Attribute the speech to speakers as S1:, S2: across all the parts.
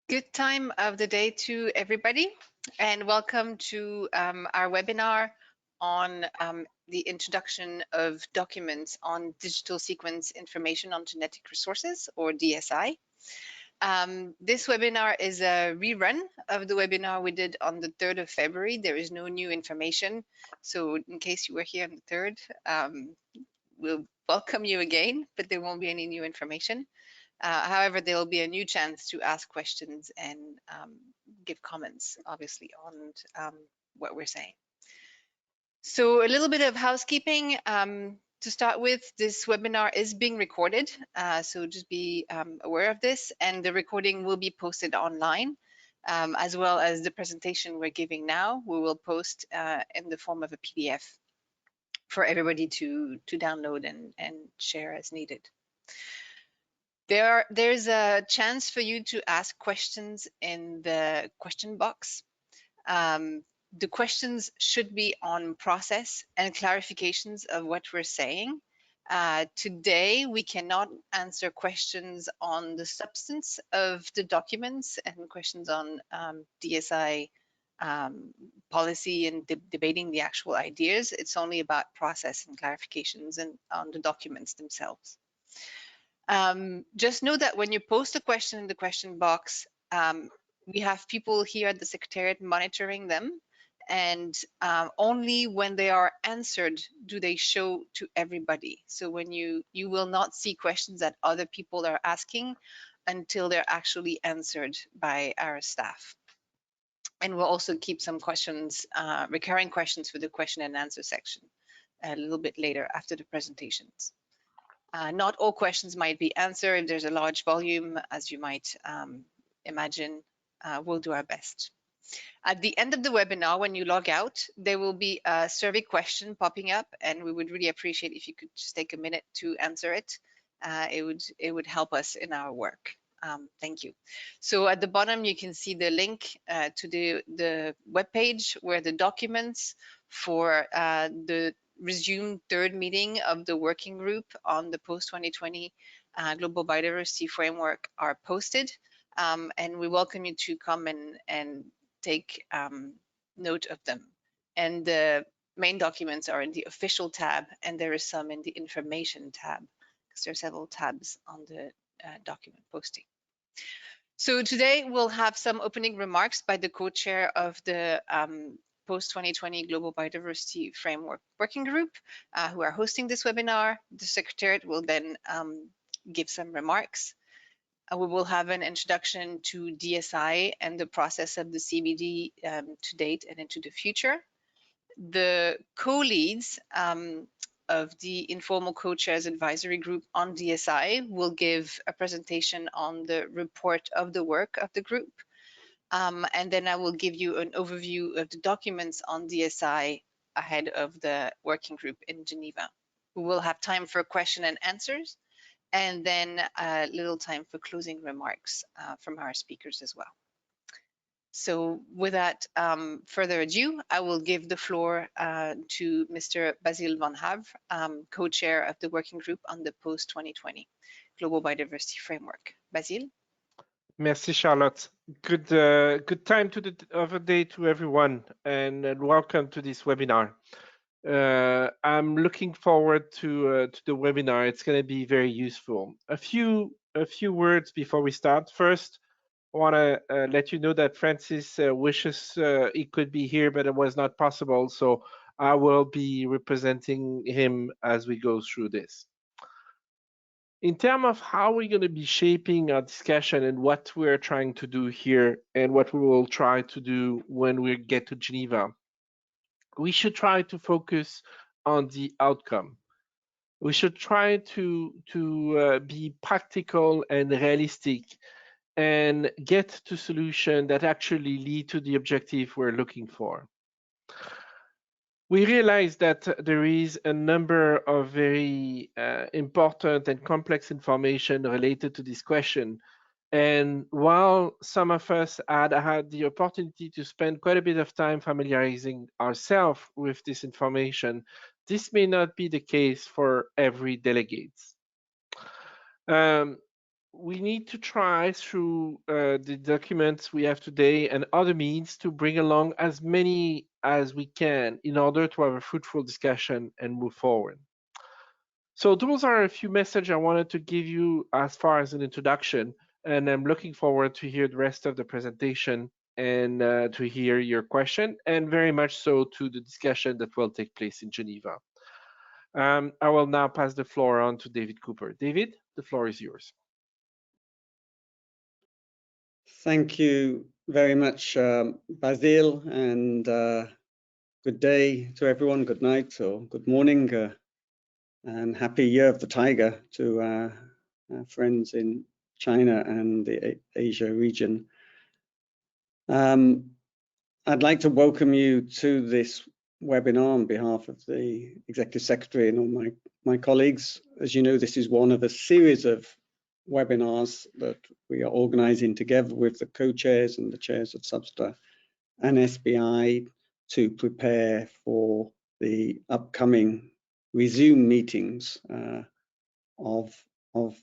S1: Good time of the day to everybody, and welcome to our webinar on the introduction of documents on digital sequence information on genetic resources, or DSI. This webinar is a rerun of the webinar we did on the 3rd of February. There is no new information, so in case you were here on the 3rd, we'll welcome you again, but there won't be any new information. However, there will be a new chance to ask questions and give comments, obviously, on what we're saying. So a little bit of housekeeping. To start with, this webinar is being recorded, so just be aware of this, and the recording will be posted online, as well as the presentation we're giving now. We will post in the form of a PDF for everybody to download and share as needed. There's a chance for you to ask questions in the question box. The questions should be on process and clarifications of what we're saying. Today, we cannot answer questions on the substance of the documents and questions on DSI policy and debating the actual ideas. It's only about process and clarifications and on the documents themselves. Just know that when you post a question in the question box, we have people here at the Secretariat monitoring them, and only when they are answered do they show to everybody. So when you will not see questions that other people are asking until they're actually answered by our staff. And we'll also keep some questions, recurring questions for the question and answer section a little bit later after the presentations. Not all questions might be answered. If there's a large volume, as you might imagine, we'll do our best. At the end of the webinar, when you log out, there will be a survey question popping up, and we would really appreciate if you could just take a minute to answer it. It would help us in our work. Thank you. So at the bottom, you can see the link to the webpage where the documents for the resumed 3rd meeting of the working group on the post-2020 Global Biodiversity Framework are posted. And we welcome you to come and take note of them. And the main documents are in the official tab, and there is some in the information tab, because there are several tabs on the document posting. So today we'll have some opening remarks by the co-chair of the post-2020 Global Biodiversity Framework Working Group, who are hosting this webinar. The Secretariat will then give some remarks. We will have an introduction to DSI and the process of the CBD to date and into the future. The co-leads of the informal co-chairs advisory group on DSI will give a presentation on the report of the work of the group. And then I will give you an overview of the documents on DSI ahead of the working group in Geneva. We will have time for question and answers, and then a little time for closing remarks from our speakers as well. So without further ado, I will give the floor to Mr. Basile Van Havre, co-chair of the working group on the post-2020 Global Biodiversity Framework. Basile?
S2: Merci, Charlotte. Good time of the day to everyone, and welcome to this webinar. I'm looking forward to the webinar. It's going to be very useful. A few words before we start. First, I want to let you know that Francis wishes he could be here, but it was not possible. So I will be representing him as we go through this. In terms of how we're going to be shaping our discussion and what we're trying to do here and what we will try to do when we get to Geneva, we should try to focus on the outcome. We should try to be practical and realistic and get to solutions that actually lead to the objective we're looking for. We realize that there is a number of very important and complex information related to this question. And while some of us had the opportunity to spend quite a bit of time familiarizing ourselves with this information, this may not be the case for every delegate. we need to try through the documents we have today and other means to bring along as many as we can in order to have a fruitful discussion and move forward. So those are a few messages I wanted to give you as far as an introduction, and I'm looking forward to hear the rest of the presentation and to hear your question, and very much so to the discussion that will take place in Geneva. I will now pass the floor on to David Cooper. David, the floor is yours.
S3: Thank you very much, Basile, and good day to everyone, good night or good morning, and happy Year of the Tiger to our friends in China and the Asia region. I'd like to welcome you to this webinar on behalf of the Executive Secretary and all my colleagues. As you know, this is one of a series of webinars that we are organizing together with the co-chairs and the chairs of Substa and SBI to prepare for the upcoming resume meetings of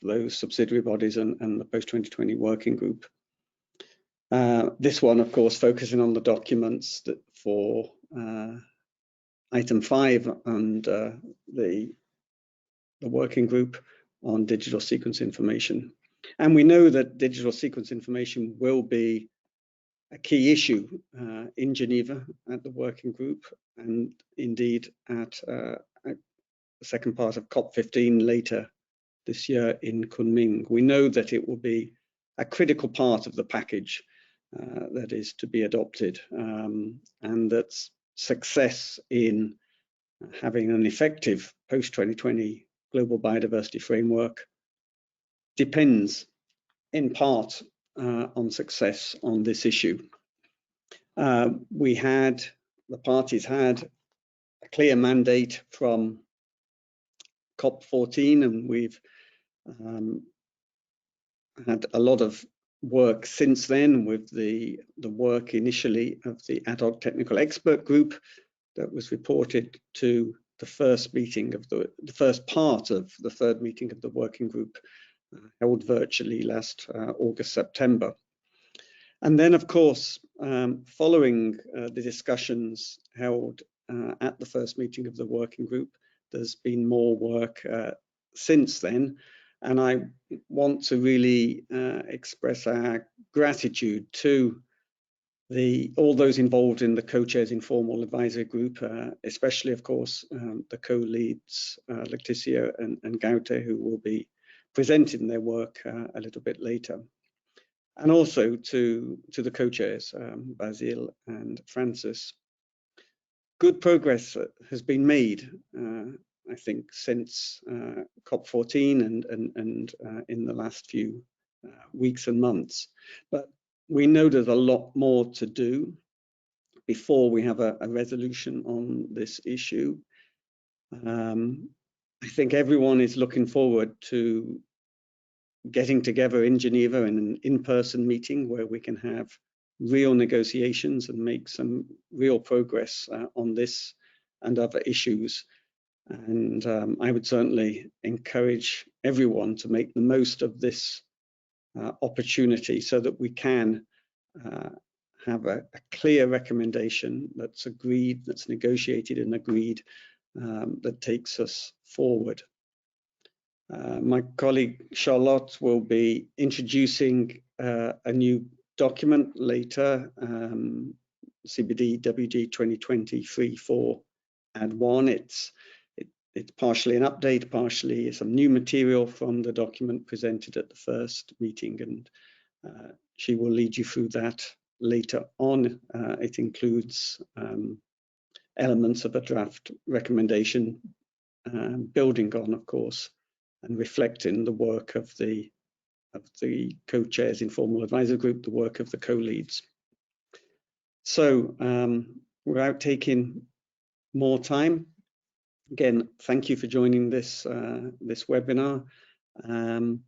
S3: those subsidiary bodies and the post-2020 working group. This one, of course, focusing on the documents that for item 5 and the working group on digital sequence information. And we know that digital sequence information will be a key issue in Geneva at the working group, and indeed at the second part of COP15 later this year in Kunming. We know that it will be a critical part of the package that is to be adopted, and that success in having an effective post-2020 global biodiversity framework depends in part on success on this issue. The parties had a clear mandate from COP14, and we've had a lot of work since then with the work initially of the ad hoc technical expert group that was reported to the first meeting of the first part of the third meeting of the working group held virtually last August, September. And then, of course, following the discussions held at the first meeting of the working group, there's been more work since then. And I want to really express our gratitude to all those involved in the co-chairs informal advisory group, especially, of course, the co-leads, Leticia and Gaute, who will be presenting their work a little bit later. And also to the co-chairs, Basile and Francis. Good progress has been made, I think, since COP14 and in the last few weeks and months. But we know there's a lot more to do before we have a resolution on this issue. I think everyone is looking forward to getting together in Geneva in an in-person meeting where we can have real negotiations and make some real progress on this and other issues. And I would certainly encourage everyone to make the most of this opportunity so that we can have a clear recommendation that's agreed, that's negotiated and agreed, that takes us forward. My colleague Charlotte will be introducing a new document later, CBD WG2020-3, 4 and 1. It's partially an update, partially some new material from the document presented at the first meeting, and she will lead you through that later on. It includes elements of a draft recommendation, building on, of course, and reflecting the work of the co-chairs informal advisor group, the work of the co-leads. So without taking more time, again, thank you for joining this this webinar, and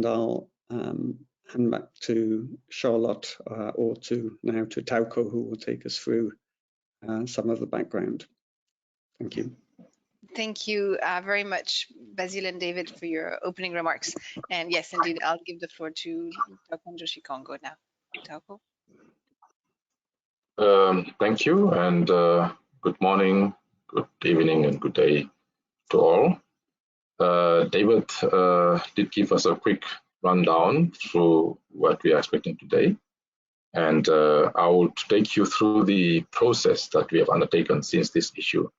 S3: I'll hand back to Charlotte or now to Tauko, who will take us through some of the background. Thank you.
S1: Thank you very much, Basil and David, for your opening remarks. And yes, indeed, I'll give the floor to Dr. Joshi Kongo now. Taupo.
S4: Thank you, and good morning, good evening, and good day to all. David did give us a quick rundown through what we are expecting today. And I will take you through the process that we have undertaken since this issue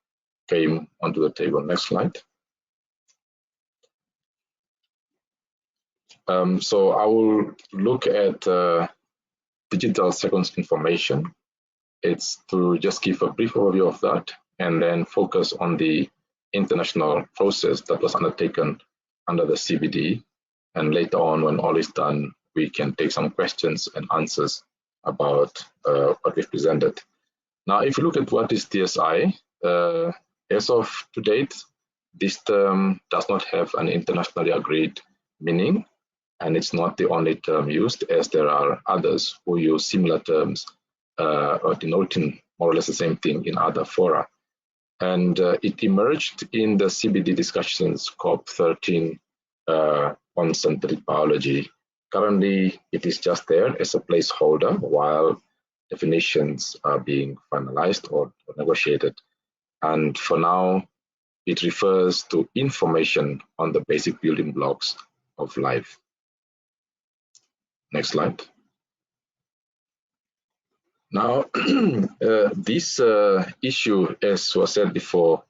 S4: came onto the table. Next slide. So I will look at digital sequence information. It's to just give a brief overview of that and then focus on the international process that was undertaken under the CBD. And later on, when all is done, we can take some questions and answers about what we've presented. Now, if you look at what is DSI, as of to date, this term does not have an internationally agreed meaning, and it's not the only term used, as there are others who use similar terms or denoting more or less the same thing in other fora. And it emerged in the CBD discussions COP13 on synthetic biology. Currently, it is just there as a placeholder while definitions are being finalized or negotiated. And for now, it refers to information on the basic building blocks of life. Next slide. Now, this issue, as was said before,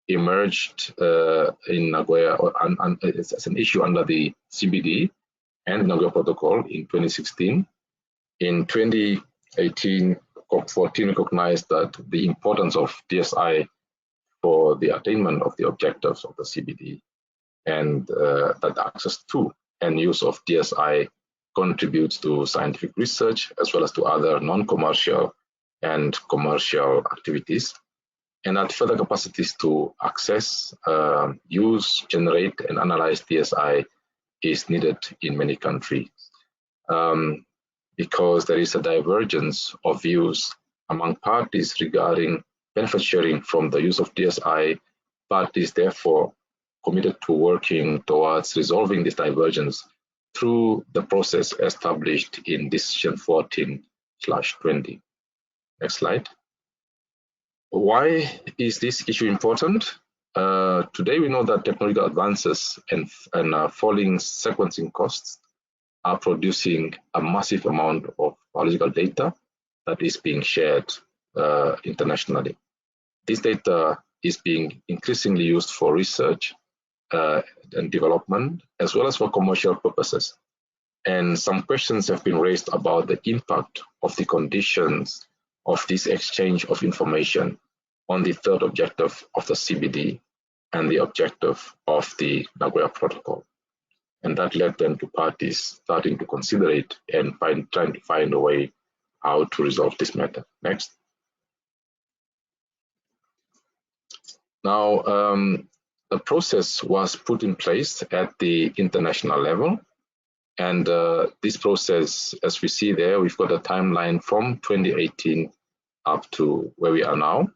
S4: emerged in Nagoya as an issue under the CBD and Nagoya Protocol in 2016. In 2018, COP14 recognized that the importance of DSI for the attainment of the objectives of the CBD, and that access to and use of DSI contributes to scientific research as well as to other non-commercial and commercial activities, and that further capacities to access, use, generate, and analyze DSI is needed in many countries because there is a divergence of views among parties regarding benefit sharing from the use of DSI. Parties therefore committed to working towards resolving this divergence through the process established in Decision 14/20. Next slide. Why is this issue important? Today we know that technological advances and falling sequencing costs are producing a massive amount of biological data that is being shared internationally. This data is being increasingly used for research and development, as well as for commercial purposes. And some questions have been raised about the impact of the conditions of this exchange of information on the third objective of the CBD and the objective of the Nagoya Protocol. And that led them to parties starting to consider it and trying to find a way how to resolve this matter. Next. Now, the process was put in place at the international level. And this process, as we see there, we've got a timeline from 2018 up to where we are now.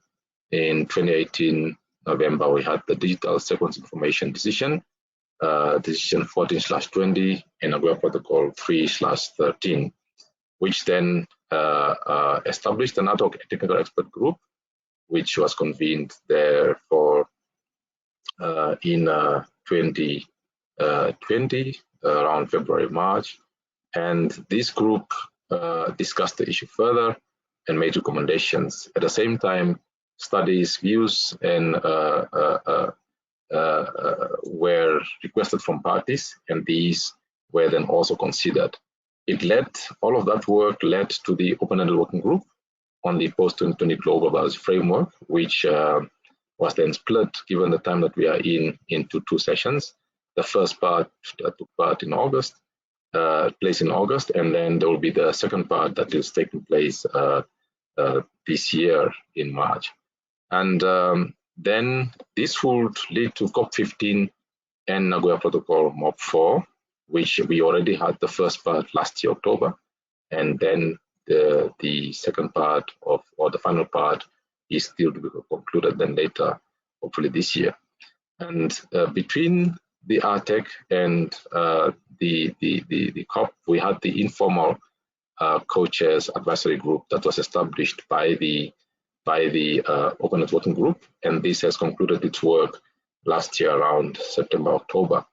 S4: In 2018, November, we had the digital sequence information decision, decision 14/20, and Nagoya Protocol 3/13, which then established an ad hoc technical expert group, which was convened therefore in 2020, around February, March. And this group discussed the issue further and made recommendations. At the same time, studies, views, and were requested from parties, and these were then also considered. All of that work led to the open-ended working group on the post-2020 global biology framework, which was then split, given the time that we are into two sessions. The first part took place in August, and then there will be the second part that is taking place this year in March. And then this would lead to COP15 and Nagoya Protocol MOP4, which we already had the first part last year, October, and then the second part or the final part is still to be concluded then later, hopefully this year. And between the ARTEC and the COP, we had the informal co-chairs advisory group that was established by the Open Networking Group, and this has concluded its work last year around September, October.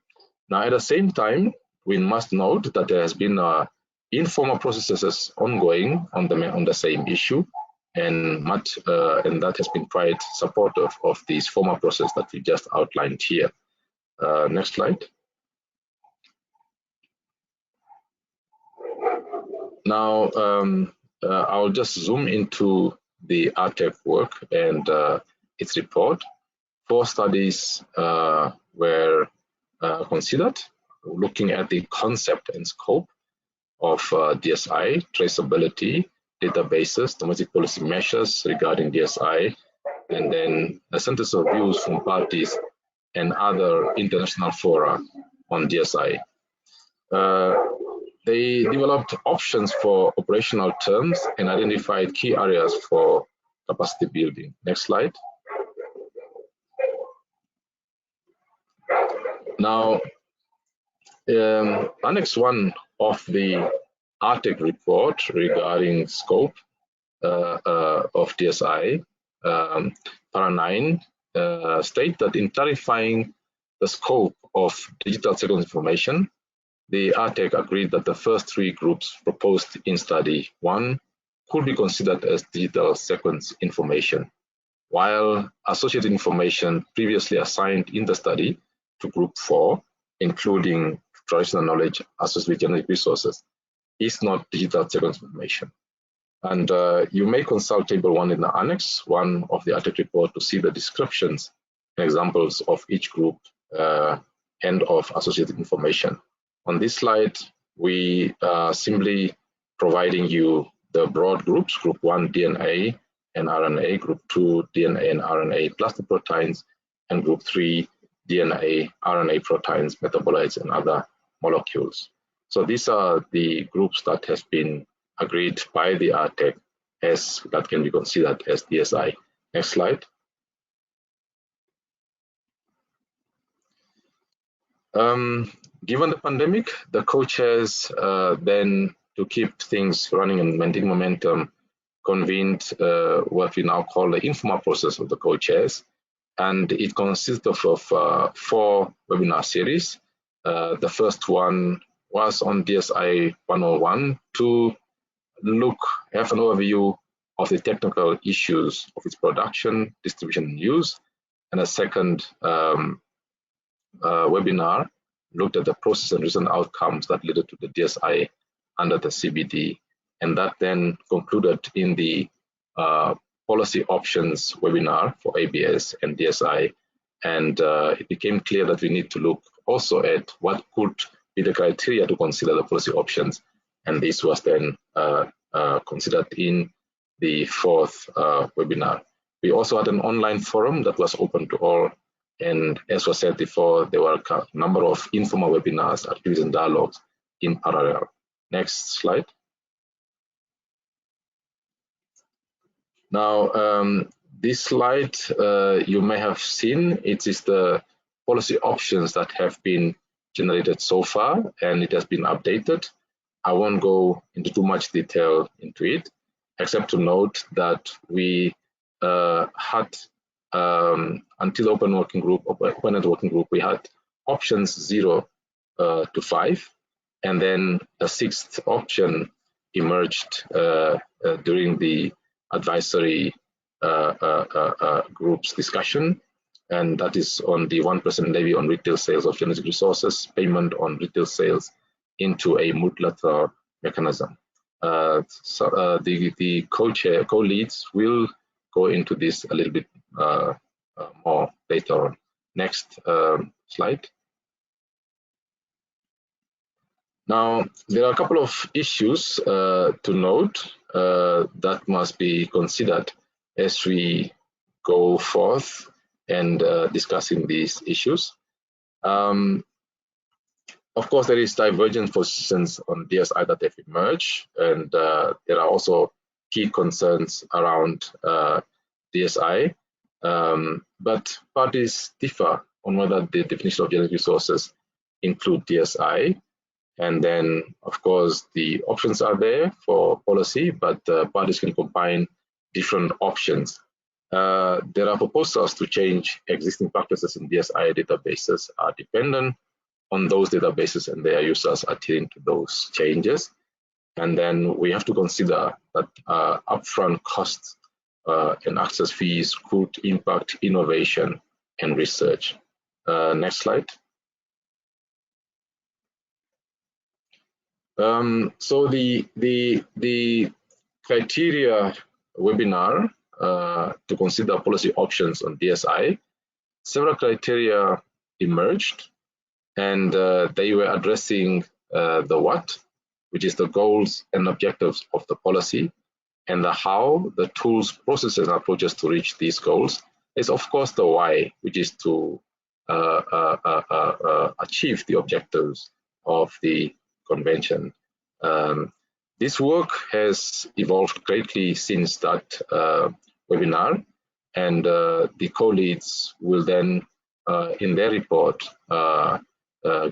S4: Now, at the same time, we must note that there has been informal processes ongoing on the same issue, and that has been quite supportive of this formal process that we just outlined here. Next slide. Now, I'll just zoom into the ARTEC work and its report. 4 studies were considered, looking at the concept and scope of DSI, traceability, databases, domestic policy measures regarding DSI, and then a synthesis of views from parties and other international fora on DSI. They developed options for operational terms and identified key areas for capacity building. Next slide. Now, Annex 1 of the ARTEC report regarding scope of DSI, para 9, state that in clarifying the scope of digital sequence information, the ARTEC agreed that the first 3 groups proposed in study 1 could be considered as digital sequence information, while associated information previously assigned in the study to group 4, including traditional knowledge associated with genetic resources, is not digital sequence information. And you may consult table 1 in the annex 1 of the ARTEC report to see the descriptions and examples of each group and of associated information. On this slide, we are simply providing you the broad groups, group 1 DNA and RNA, group 2 DNA and RNA plus the proteins, and group 3 DNA, RNA, proteins, metabolites, and other molecules. So these are the groups that has been agreed by the ARTEC as that can be considered as DSI. Next slide. Given the pandemic, the co-chairs then, to keep things running and maintain momentum, convened what we now call the informal process of the co-chairs. And it consists of 4 webinar series. The first one was on DSI 101 to have an overview of the technical issues of its production, distribution, and use. And a second webinar looked at the process and recent outcomes that led to the DSI under the CBD. And that then concluded in the policy options webinar for ABS and DSI. And it became clear that we need to look also at what could be the criteria to consider the policy options. And this was then considered in the 4th webinar. We also had an online forum that was open to all. And as was said before, there were a number of informal webinars, activities, and dialogues in parallel. Next slide. Now, this slide you may have seen, it is the policy options that have been generated so far, and it has been updated. I won't go into too much detail into it, except to note that we had, until Open Networking Group, we had options 0 to 5, and then a 6th option emerged during the advisory group's discussion, and that is on the 1% levy on retail sales of genetic resources, payment on retail sales into a multilateral mechanism. The co-leads will go into this a little bit more later on. Next slide. Now, there are a couple of issues to note that must be considered as we go forth and discussing these issues. Of course, there is divergent positions on DSI that have emerged, and there are also key concerns around DSI, but parties differ on whether the definition of genetic resources include DSI. And then, of course, the options are there for policy, but parties can combine different options. There are proposals to change existing practices in DSI databases are dependent on those databases and their users adhering to those changes. And then we have to consider that upfront costs and access fees could impact innovation and research. Next slide. So the criteria webinar to consider policy options on DSI, several criteria emerged, and they were addressing the what, which is the goals and objectives of the policy, and the how, the tools, processes, and approaches to reach these goals. Is of course the why, which is to achieve the objectives of the convention. This work has evolved greatly since that webinar, and the co-leads will then, in their report,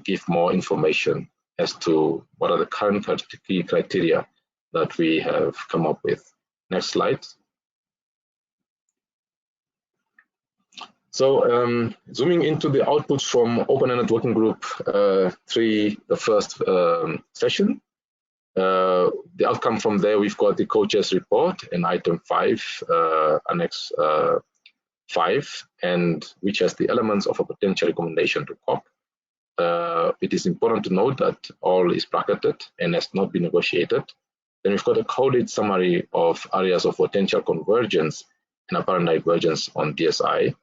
S4: give more information as to what are the current key criteria that we have come up with. Next slide. So zooming into the outputs from Open-Ended Working Group 3, the first session, the outcome from there, we've got the co-chairs report and item 5, annex 5, and which has the elements of a potential recommendation to COP. It is important to note that all is bracketed and has not been negotiated. Then we've got a co-lead summary of areas of potential convergence and apparent divergence on DSI,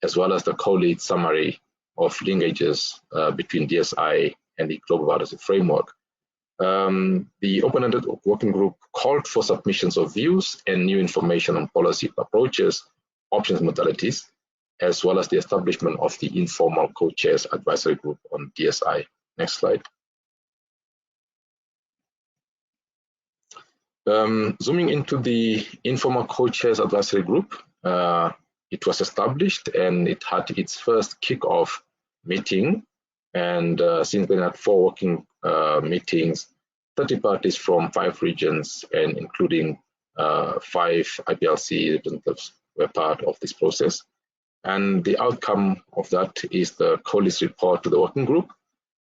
S4: as well as the co-lead summary of linkages between DSI and the Global Biodiversity Framework. The Open-Ended Working Group called for submissions of views and new information on policy approaches, options, modalities, as well as the establishment of the informal co-chairs advisory group on DSI. Next slide. Zooming into the informal co-chairs advisory group, it was established and it had its first kick-off meeting, and since then had 4 working meetings, 30 parties from 5 regions and including 5 IPLC representatives were part of this process. And the outcome of that is the co-leads report to the working group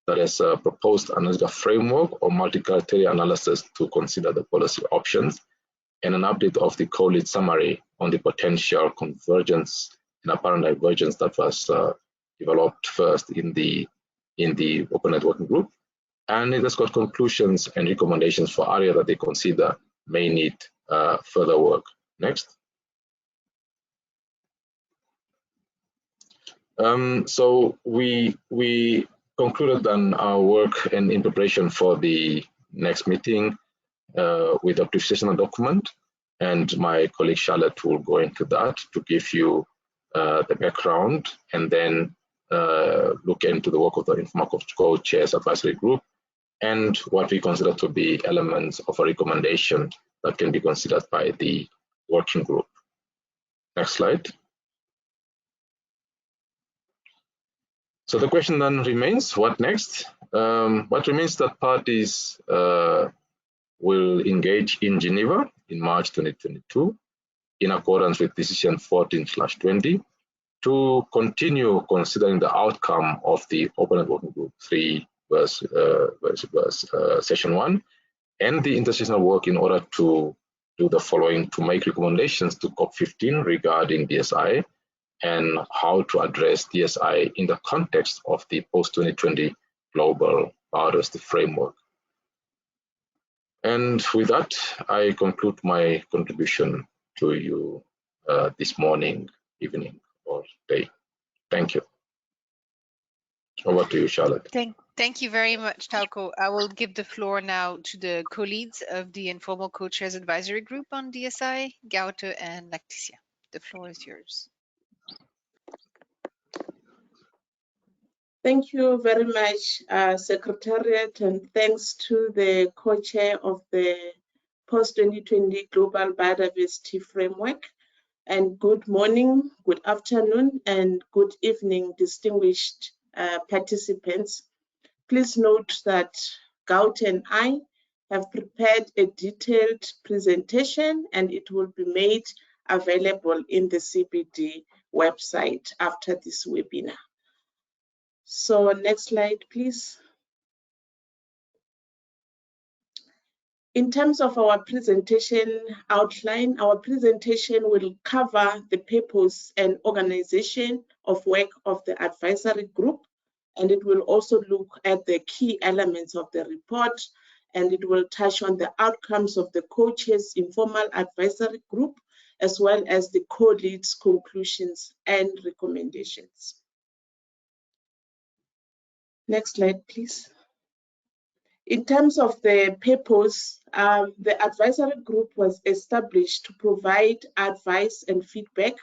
S4: that has proposed analytical framework or multi-criteria analysis to consider the policy options, and an update of the co-lead summary on the potential convergence and apparent divergence that was developed first in the Open-Ended Working Group. And it has got conclusions and recommendations for areas that they consider may need further work. Next. So we concluded on our work and in preparation for the next meeting with a presentational document, and my colleague Charlotte will go into that to give you the background, and then look into the work of the informal co-chairs advisory group and what we consider to be elements of a recommendation that can be considered by the working group. Next slide. So the question then remains, what next? What remains that parties will engage in Geneva in March 2022 in accordance with decision 14/20 to continue considering the outcome of the Open-Ended Working Group 3 session 1 and the intersessional work in order to do the following: to make recommendations to COP15 regarding DSI and how to address DSI in the context of the post-2020 Global Biodiversity Framework. And with that, I conclude my contribution to you this morning, evening, or day. Thank you. Over to you, Charlotte.
S1: Thank you very much, Tauko. I will give the floor now to the co-leads of the Informal Co-Chairs Advisory Group on DSI, Gauto and Lacticia. The floor is yours.
S5: Thank you very much, Secretariat, and thanks to the co-chair of the post-2020 Global Biodiversity Framework, and good morning, good afternoon, and good evening, distinguished participants. Please note that Gout and I have prepared a detailed presentation, and it will be made available in the CBD website after this webinar. So next slide, please. In terms of our presentation outline, our presentation will cover the purpose and organization of work of the advisory group, and it will also look at the key elements of the report, and it will touch on the outcomes of the co-chairs informal advisory group, as well as the co-leads conclusions and recommendations. Next slide, please. In terms of the purpose, the advisory group was established to provide advice and feedback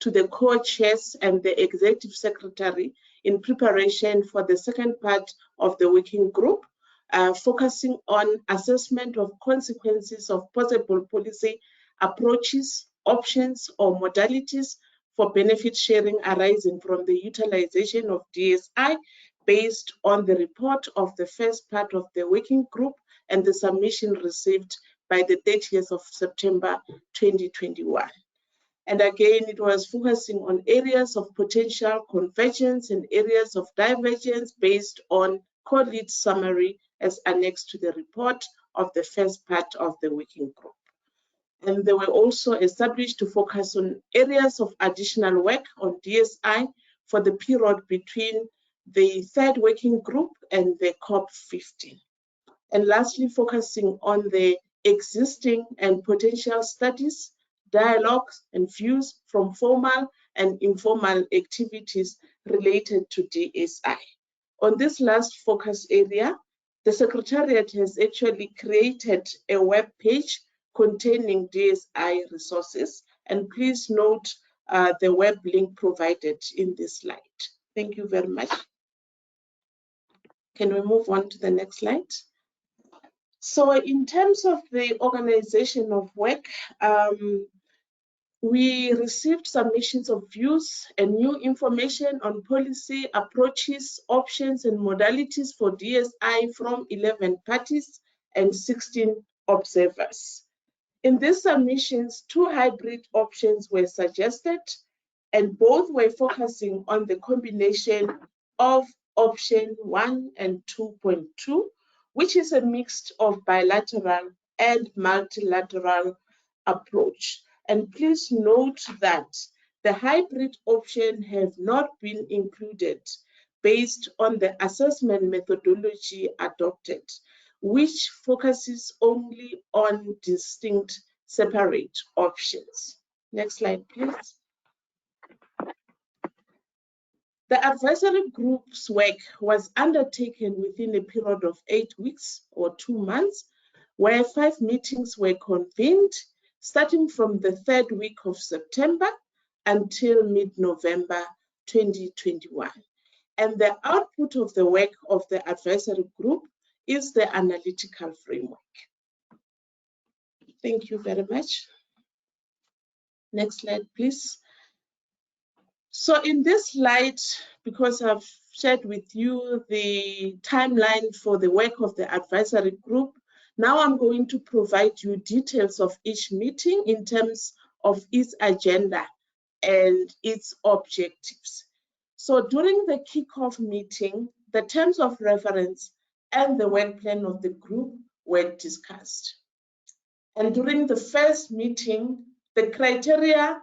S5: to the co-chairs and the executive secretary in preparation for the second part of the working group, focusing on assessment of consequences of possible policy approaches, options, or modalities for benefit sharing arising from the utilization of DSI based on the report of the first part of the working group and the submission received by the 30th of September 2021. And again, it was focusing on areas of potential convergence and areas of divergence based on co-lead summary as annexed to the report of the first part of the working group. And they were also established to focus on areas of additional work on DSI for the period between the third working group and the COP15. And lastly, focusing on the existing and potential studies, dialogues, and views from formal and informal activities related to DSI. On this last focus area, the Secretariat has actually created a web page containing DSI resources, and please note the web link provided in this slide. Thank you very much. Can we move on to the next slide? So in terms of the organization of work, we received submissions of views and new information on policy approaches, options, and modalities for DSI from 11 parties and 16 observers. In these submissions, 2 hybrid options were suggested, and both were focusing on the combination of option 1 and 2.2, which is a mix of bilateral and multilateral approach. And please note that the hybrid option have not been included based on the assessment methodology adopted, which focuses only on distinct separate options. Next slide, please. The advisory group's work was undertaken within a period of 8 weeks or 2 months, where 5 meetings were convened, starting from the 3rd week of September until mid-November 2021. And the output of the work of the advisory group is the analytical framework. Thank you very much. Next slide, please. So in this slide, because I've shared with you the timeline for the work of the advisory group, now I'm going to provide you details of each meeting in terms of its agenda and its objectives. So during the kickoff meeting, the terms of reference and the work plan of the group were discussed. And during the first meeting, the criteria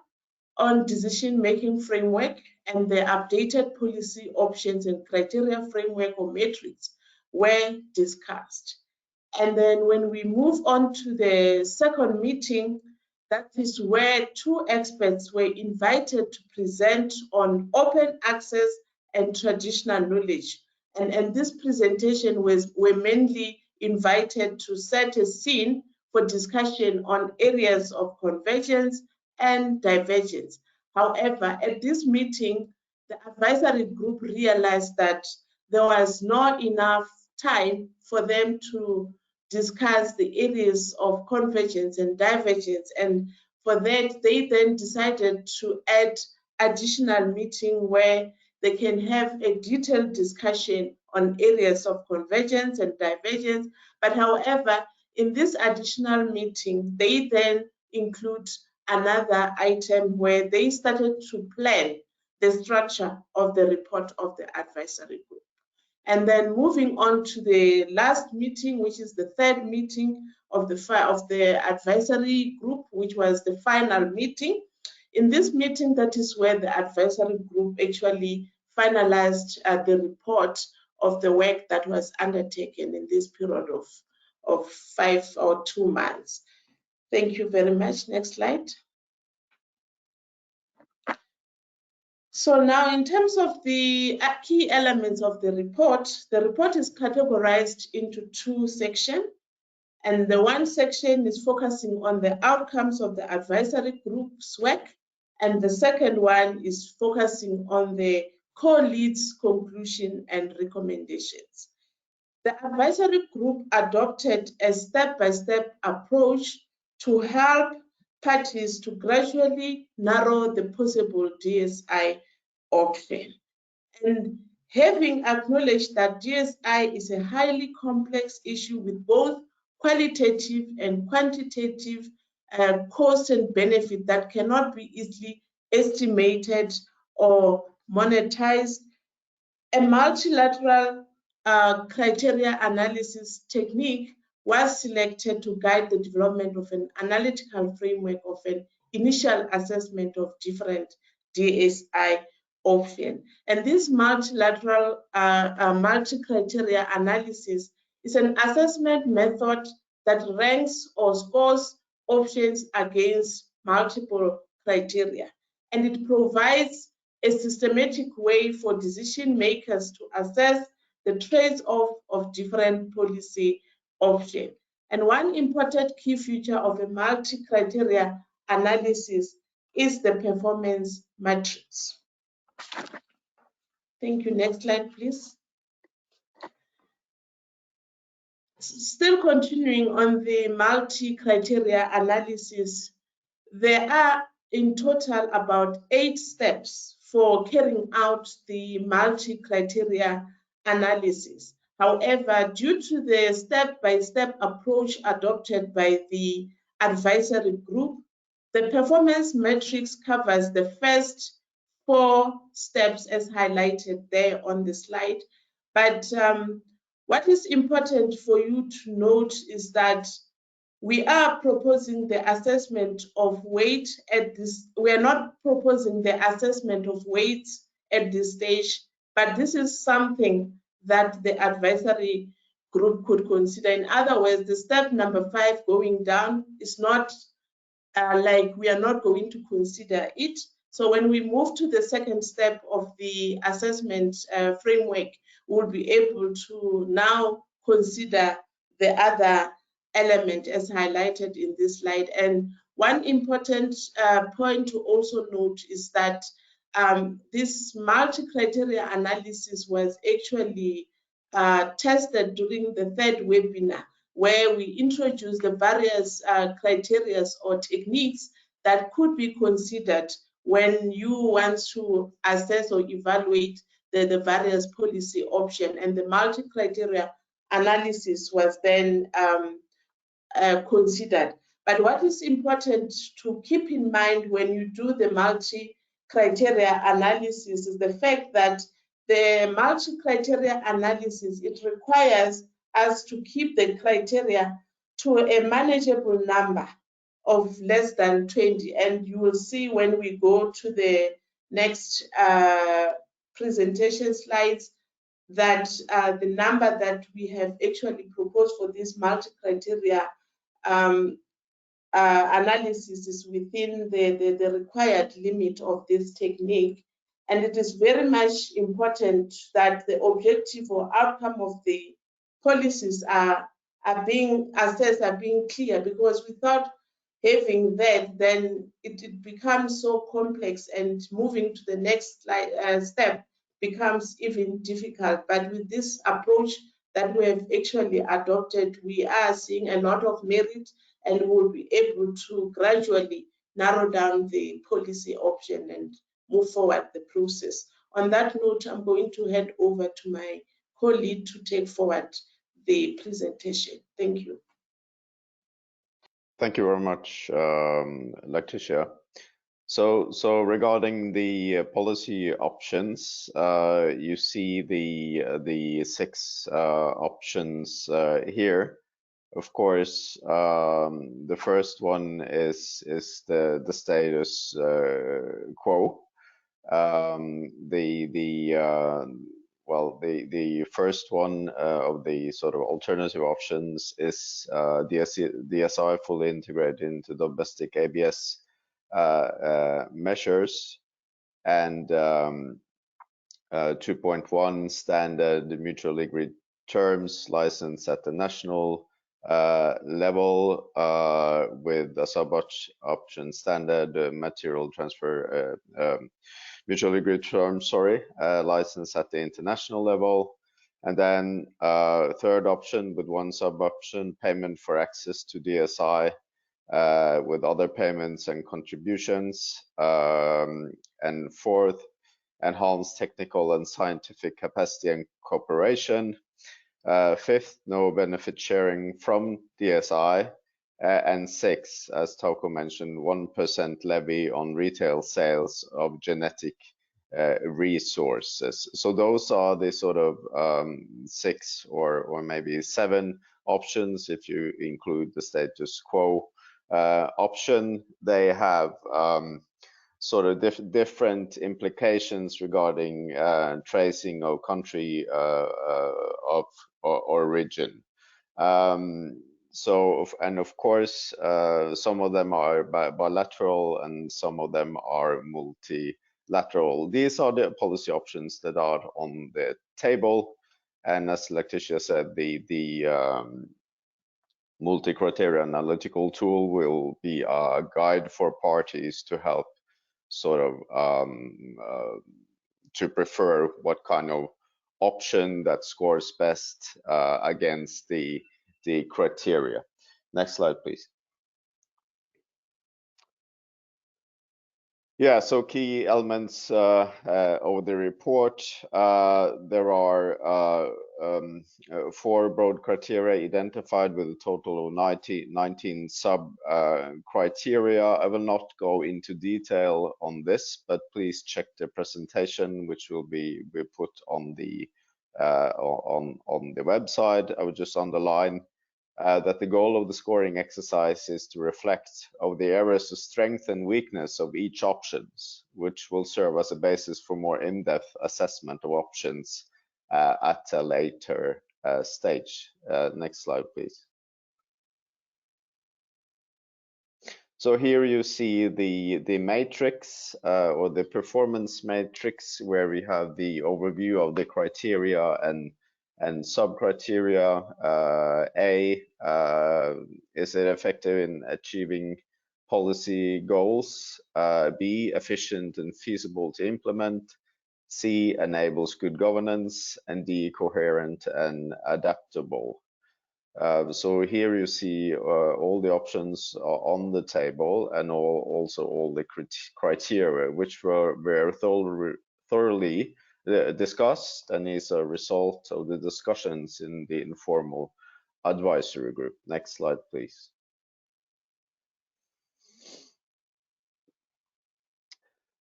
S5: on decision-making framework and the updated policy options and criteria framework or matrix were discussed. And then when we move on to the second meeting, that is where 2 experts were invited to present on open access and traditional knowledge. And this presentation were mainly invited to set a scene for discussion on areas of convergence and divergence. However, at this meeting, the advisory group realized that there was not enough time for them to discuss the areas of convergence and divergence. And for that, they then decided to add additional meeting where they can have a detailed discussion on areas of convergence and divergence. But however, in this additional meeting, they then include another item where they started to plan the structure of the report of the advisory group. And then moving on to the last meeting, which is the third meeting of the advisory group, which was the final meeting. In this meeting, that is where the advisory group actually finalized the report of the work that was undertaken in this period of 5 or 2 months. Thank you very much. Next slide. So now in terms of the key elements of the report is categorized into 2 sections. And the one section is focusing on the outcomes of the advisory group's work. And the second one is focusing on the co-leads, conclusion, and recommendations. The advisory group adopted a step-by-step approach to help parties to gradually narrow the possible DSI option. And having acknowledged that DSI is a highly complex issue with both qualitative and quantitative cost and benefit that cannot be easily estimated or monetized, a multilateral criteria analysis technique was selected to guide the development of an analytical framework of an initial assessment of different DSI options. And this multilateral multi-criteria analysis is an assessment method that ranks or scores options against multiple criteria. And it provides a systematic way for decision makers to assess the trade-off of different policy options. And one important key feature of a multi-criteria analysis is the performance matrix. Thank you. Next slide, please. Still continuing on the multi-criteria analysis, there are in total about 8 steps for carrying out the multi-criteria analysis. However, due to the step-by-step approach adopted by the advisory group, the performance matrix covers the first 4 steps as highlighted there on the slide. But what is important for you to note is that we are proposing the assessment of weight at this. We are not proposing the assessment of weight at this stage, but this is something that the advisory group could consider. In other words, the step number 5 going down is not like we are not going to consider it. So when we move to the second step of the assessment framework, we'll be able to now consider the other element as highlighted in this slide. And one important point to also note is that this multi-criteria analysis was actually tested during the 3rd webinar, where we introduced the various criteria or techniques that could be considered when you want to assess or evaluate the various policy options. And the multi-criteria analysis was then considered. But what is important to keep in mind when you do the multi-criteria analysis is the fact that the multi-criteria analysis, it requires us to keep the criteria to a manageable number of less than 20. And you will see when we go to the next presentation slides that the number that we have actually proposed for this multi-criteria analysis is within the required limit of this technique. And it is very much important that the objective or outcome of the policies are being assessed, are being clear, because without having that, then it becomes so complex, and moving to the next step becomes even difficult. But with this approach that we have actually adopted, we are seeing a lot of merit, and we'll be able to gradually narrow down the policy option and move forward the process. On that note, I'm going to hand over to my colleague to take forward the presentation. Thank you.
S6: Thank you very much, Letitia. So regarding the policy options, you see the 6 options here. Of course, the first one is the status quo. The first one of the sort of alternative options is DSI fully integrated into domestic ABS measures, and 2.1 standard mutually agreed terms license at the national level with a sub-option standard material transfer mutually agreed terms, license at the international level. And then third option with 1 sub-option, payment for access to DSI with other payments and contributions. And fourth, enhanced technical and scientific capacity and cooperation. Fifth, no benefit sharing from DSI. And 6, as Tauko mentioned, 1% levy on retail sales of genetic resources. So those are the sort of 6 or maybe 7 options if you include the status quo option. They have sort of different implications regarding tracing of country of origin. And of course, some of them are bilateral and some of them are multilateral. These are the policy options that are on the table. And as Letitia said, the multi-criteria analytical tool will be a guide for parties to help sort of to prefer what kind of option that scores best against the criteria. Next slide, please. Yeah, so key elements of the report. There are 4 broad criteria identified with a total of 19 sub-criteria. I will not go into detail on this, but please check the presentation, which will be put on the website. I would just underline that the goal of the scoring exercise is to reflect of the areas of strength and weakness of each options, which will serve as a basis for more in-depth assessment of options at a later stage. Next slide, please. So here you see the matrix or the performance matrix, where we have the overview of the criteria and sub-criteria. A, is it effective in achieving policy goals? B, efficient and feasible to implement. C, enables good governance. And D, coherent and adaptable. So here you see all the options on the table, and also all the criteria, which were thoroughly discussed and is a result of the discussions in the informal advisory group. Next slide, please.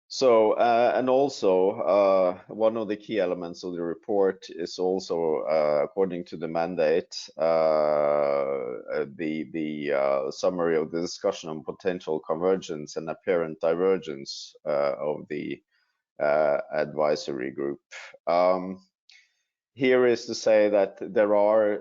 S6: So, and also one of the key elements of the report is also, according to the mandate, the summary of the discussion on potential convergence and apparent divergence of the advisory group. Here is to say that there are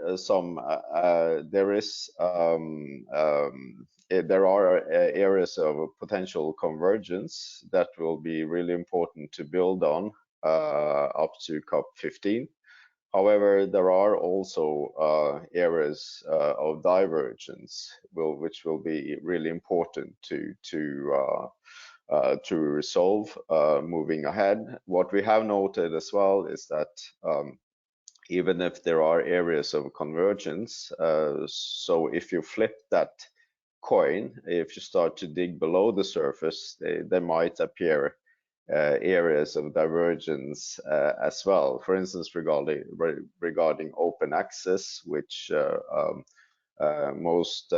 S6: there are areas of potential convergence that will be really important to build on up to COP15. However, there are also areas of divergence which will be really important to resolve moving ahead. What we have noted as well is that even if there are areas of convergence, so if you flip that coin. If you start to dig below the surface, there might appear areas of divergence as well. For instance, regarding open access, which most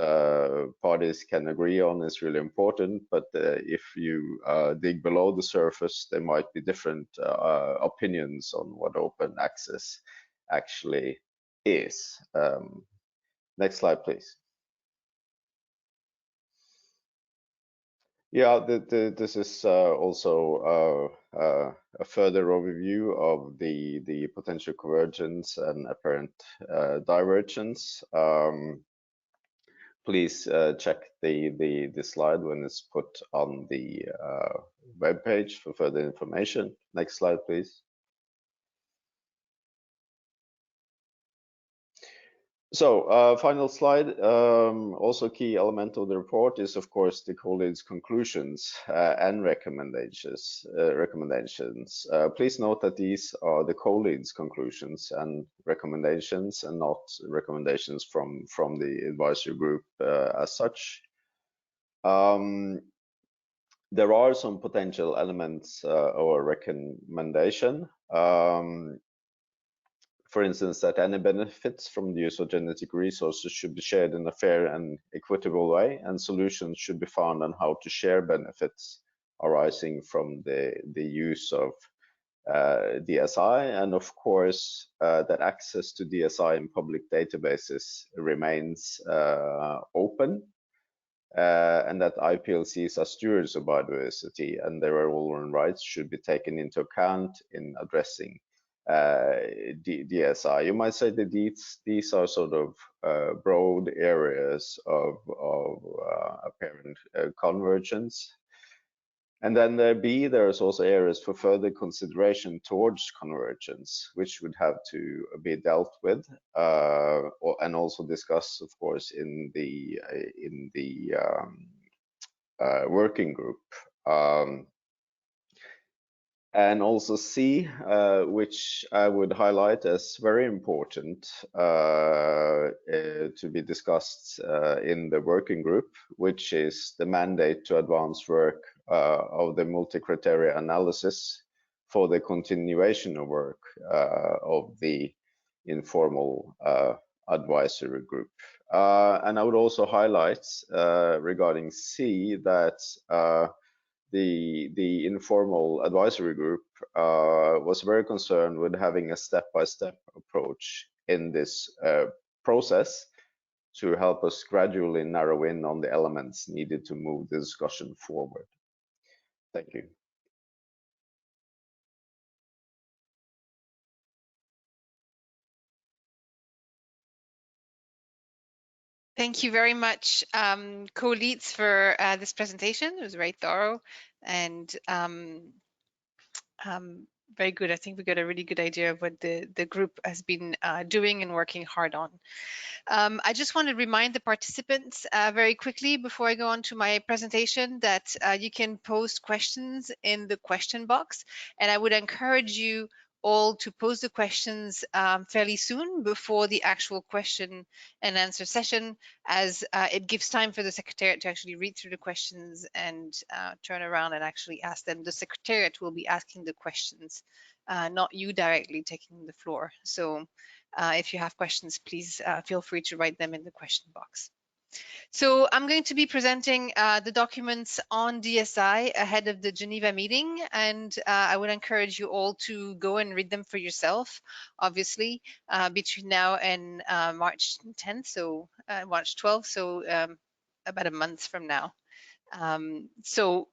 S6: parties can agree on is really important, but if you dig below the surface, there might be different opinions on what open access actually is. Next slide, please. Yeah, this is also a further overview of the potential convergence and apparent divergence. Please check the slide when it's put on the web page for further information. Next slide, please. So final slide, also key element of the report is of course the co-leads conclusions and recommendations. Please note that these are the co-leads conclusions and recommendations and not recommendations from the advisory group as such. There are some potential elements or recommendation. For instance, that any benefits from the use of genetic resources should be shared in a fair and equitable way, and solutions should be found on how to share benefits arising from the use of DSI, and of course that access to DSI in public databases remains open, and that IPLCs are stewards of biodiversity and their role and rights should be taken into account in addressing DSI. You might say that these are sort of broad areas of apparent convergence. And then there's also areas for further consideration towards convergence, which would have to be dealt with and also discussed, of course, in the working group. And also C, which I would highlight as very important to be discussed in the working group, which is the mandate to advance work of the multi-criteria analysis for the continuation of work of the informal advisory group. And I would also highlight regarding C that the informal advisory group was very concerned with having a step-by-step approach in this process to help us gradually narrow in on the elements needed to move the discussion forward. Thank you.
S1: Thank you very much, co-leads, for this presentation. It was very thorough and very good. I think we got a really good idea of what the group has been doing and working hard on. I just want to remind the participants very quickly before I go on to my presentation that you can post questions in the question box, and I would encourage you all to pose the questions fairly soon before the actual question and answer session, as it gives time for the Secretariat to actually read through the questions and turn around and actually ask them. The Secretariat will be asking the questions, not you directly taking the floor. So if you have questions, please feel free to write them in the question box. So I'm going to be presenting the documents on DSI ahead of the Geneva meeting, and I would encourage you all to go and read them for yourself, obviously, between now and March 10th, so March 12th, so about a month from now. So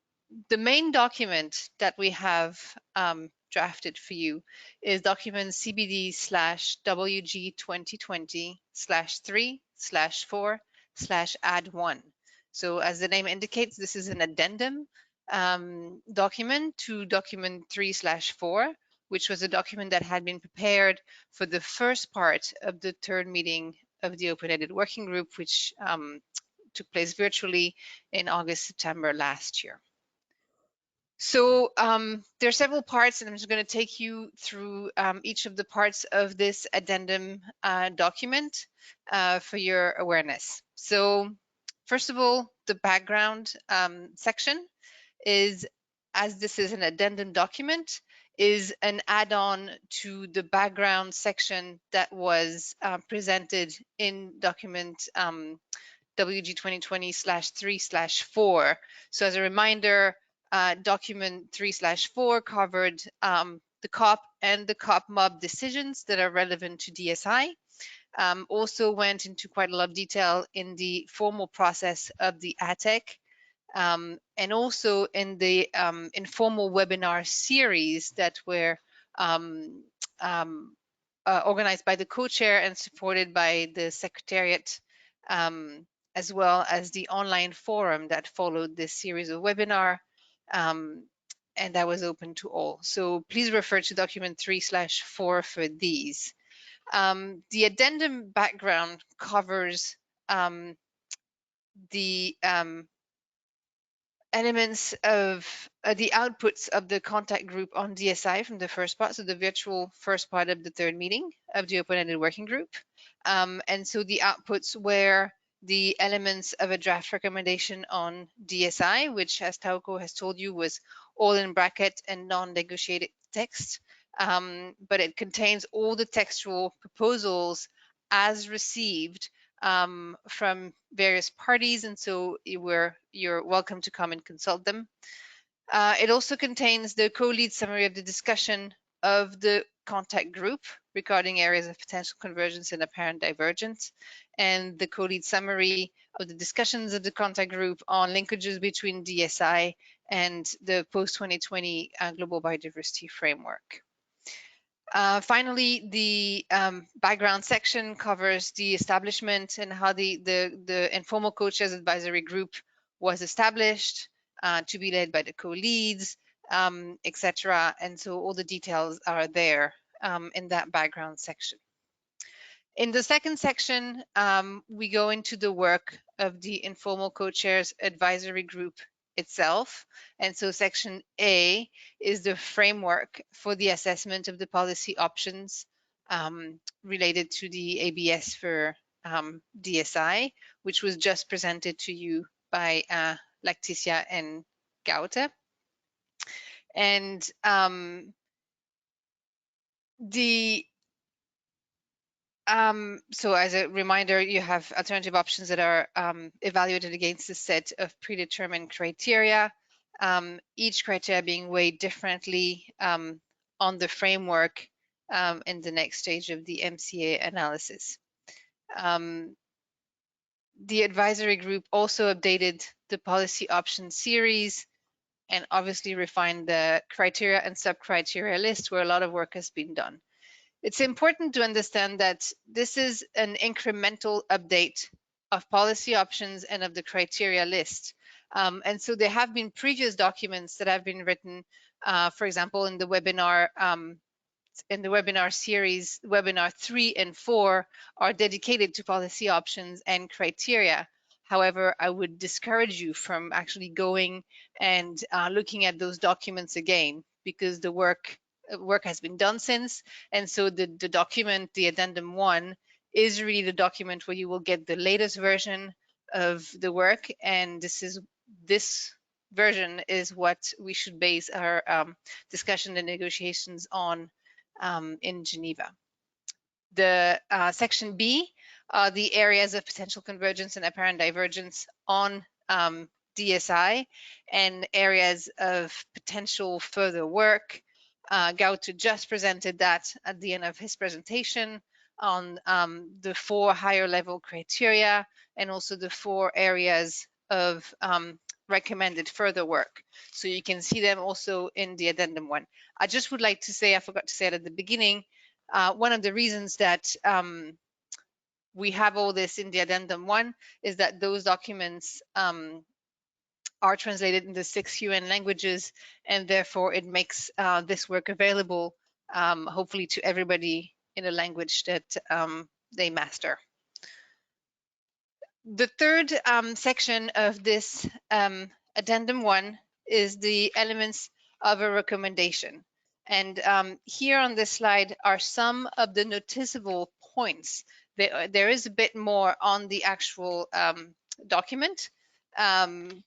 S1: the main document that we have drafted for you is document CBD/WG2020-3/4/add1. So as the name indicates, this is an addendum document to document 3/4, which was a document that had been prepared for the first part of the third meeting of the open-ended working group, which took place virtually in August, September last year. So there are several parts, and I'm just going to take you through each of the parts of this addendum document for your awareness. So First of all, the background section is, as this is an addendum document, is an add-on to the background section that was presented in document WG2020-3/4. So as a reminder, document 3/4 covered the COP and the COP MOB decisions that are relevant to DSI. Also went into quite a lot of detail in the formal process of the ATEC, and also in the informal webinar series that were organized by the co-chair and supported by the Secretariat, as well as the online forum that followed this series of webinar, and that was open to all. So please refer to document 3/4 for these. The addendum background covers the elements of the outputs of the contact group on DSI from the first part, so the virtual first part of the third meeting of the open-ended working group. And so the outputs were the elements of a draft recommendation on DSI, which, as Tauko has told you, was all in bracket and non-negotiated text, but it contains all the textual proposals as received from various parties, and so you're welcome to come and consult them. It also contains the co-lead summary of the discussion of the contact group regarding areas of potential convergence and apparent divergence, and the co-lead summary of the discussions of the contact group on linkages between DSI and the post-2020 global biodiversity framework. Finally, the background section covers the establishment and how the informal co-chairs advisory group was established to be led by the co-leads, etc. And so all the details are there in that background section. In the second section, we go into the work of the informal co-chairs advisory group itself. And so section A is the framework for the assessment of the policy options related to the ABS for DSI, which was just presented to you by Lacticia and Gaute. And so as a reminder, you have alternative options that are evaluated against a set of predetermined criteria, each criteria being weighed differently on the framework in the next stage of the MCA analysis. The advisory group also updated the policy option series and obviously refined the criteria and sub-criteria list where a lot of work has been done. It's important to understand that this is an incremental update of policy options and of the criteria list. And so there have been previous documents that have been written, for example, in the webinar series, webinar 3 and 4 are dedicated to policy options and criteria. However, I would discourage you from actually going and looking at those documents again, because the work has been done since, and so the document, the addendum 1, is really the document where you will get the latest version of the work, and this version is what we should base our discussion and negotiations on in Geneva. The section B are the areas of potential convergence and apparent divergence on DSI and areas of potential further work. Gaute just presented that at the end of his presentation on the 4 higher level criteria and also the 4 areas of recommended further work. So you can see them also in the addendum 1. I just would like to say, I forgot to say it at the beginning, one of the reasons that we have all this in the addendum 1 is that those documents are translated into 6 UN languages, and therefore it makes this work available, hopefully to everybody in a language that they master. The third section of this addendum 1 is the elements of a recommendation. And here on this slide are some of the noticeable points. There is a bit more on the actual document, and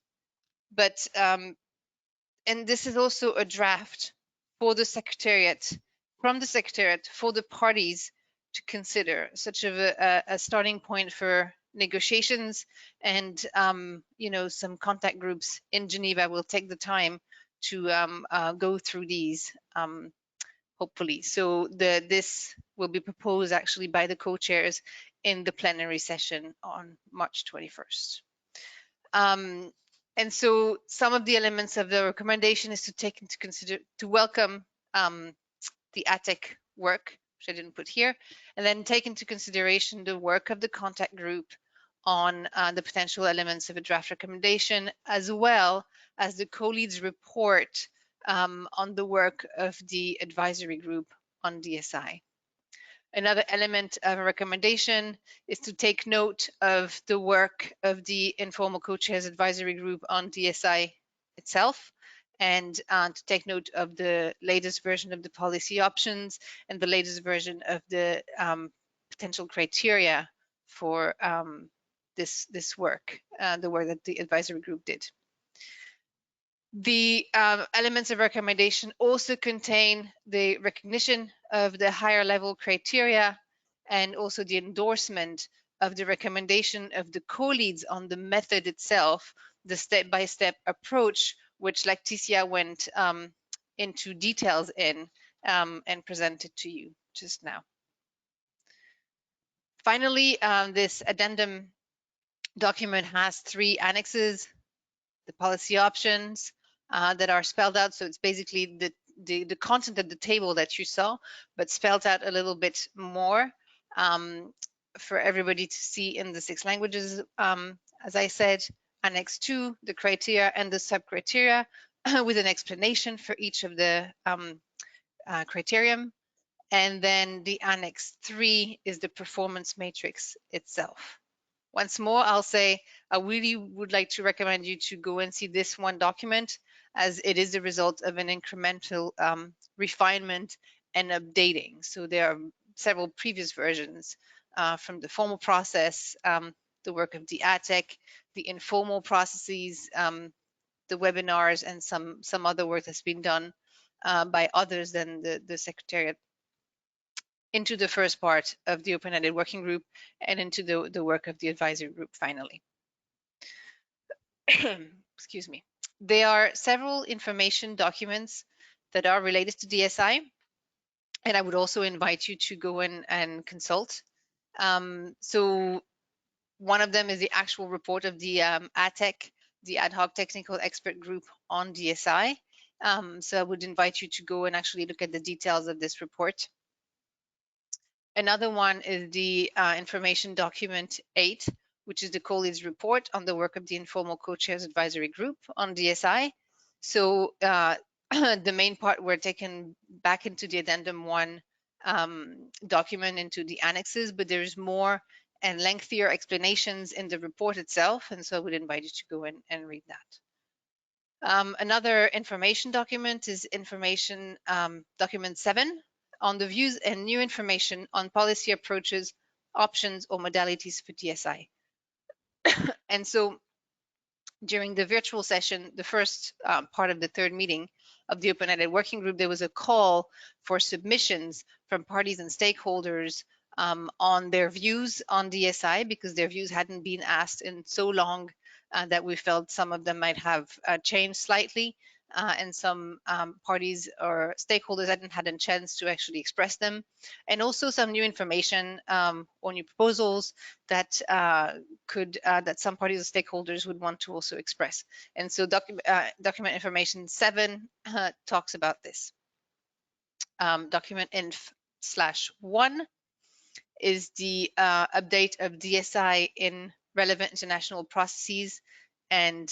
S1: this is also a draft for the Secretariat, from the Secretariat for the parties to consider, such a starting point for negotiations. And you know, some contact groups in Geneva will take the time to go through these, hopefully. So this will be proposed actually by the co-chairs in the plenary session on March 21st. And so some of the elements of the recommendation is to take into to welcome the ATEC work, which I didn't put here, and then take into consideration the work of the contact group on the potential elements of a draft recommendation, as well as the co-leads report on the work of the advisory group on DSI. Another element of a recommendation is to take note of the work of the informal co-chairs advisory group on DSI itself, and to take note of the latest version of the policy options and the latest version of the potential criteria for this work, the work that the advisory group did. The elements of recommendation also contain the recognition of the higher level criteria and also the endorsement of the recommendation of the co-leads on the method itself, the step-by-step approach, which Leticia went into details in and presented to you just now. Finally, this addendum document has 3 annexes, the policy options, that are spelled out. So it's basically the content of the table that you saw, but spelled out a little bit more for everybody to see in the 6 languages. As I said, Annex 2, the criteria and the sub-criteria with an explanation for each of the criterion. And then the Annex 3 is the performance matrix itself. Once more, I'll say I really would like to recommend you to go and see this one document, as it is the result of an incremental refinement and updating. So there are several previous versions from the formal process, the work of the ATEC, the informal processes, the webinars, and some other work that's been done by others than the Secretariat into the first part of the open-ended working group and into the work of the advisory group finally. Excuse me. There are several information documents that are related to DSI, and I would also invite you to go in and consult. So one of them is the actual report of the ATEC, the Ad Hoc Technical Expert Group on DSI. So I would invite you to go and actually look at the details of this report. Another one is the information document 8, which is the co-leads report on the work of the informal co-chairs advisory group on DSI. So the main part we're taken back into the addendum 1 document, into the annexes, but there's more and lengthier explanations in the report itself, and so I would invite you to go in and read that. Another information document is information document 7, on the views and new information on policy approaches, options, or modalities for DSI. And so during the virtual session, the first part of the 3rd meeting of the open-ended working group, there was a call for submissions from parties and stakeholders on their views on DSI, because their views hadn't been asked in so long that we felt some of them might have changed slightly. And some parties or stakeholders hadn't had a chance to actually express them, and also some new information or new proposals that that some parties or stakeholders would want to also express. And so document information 7 talks about this. Document inf/1 is the update of DSI in relevant international processes and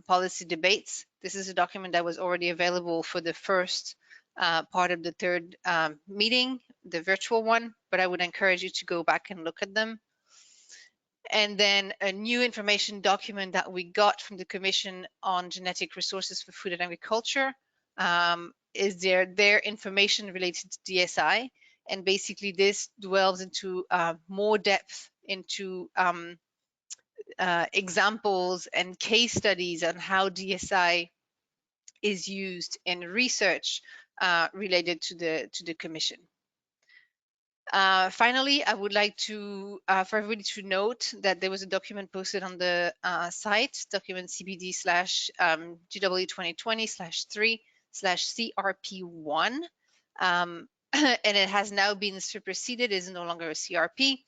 S1: policy debates. This is a document that was already available for the first part of the 3rd meeting, the virtual one, but I would encourage you to go back and look at them. And then a new information document that we got from the Commission on Genetic Resources for Food and Agriculture is their information related to DSI. And basically this dwells into more depth into examples and case studies on how DSI is used in research related to the Commission. Finally, I would like to for everybody to note that there was a document posted on the site, document CBD/GW2020-3/CRP1, and it has now been superseded. It is no longer a CRP.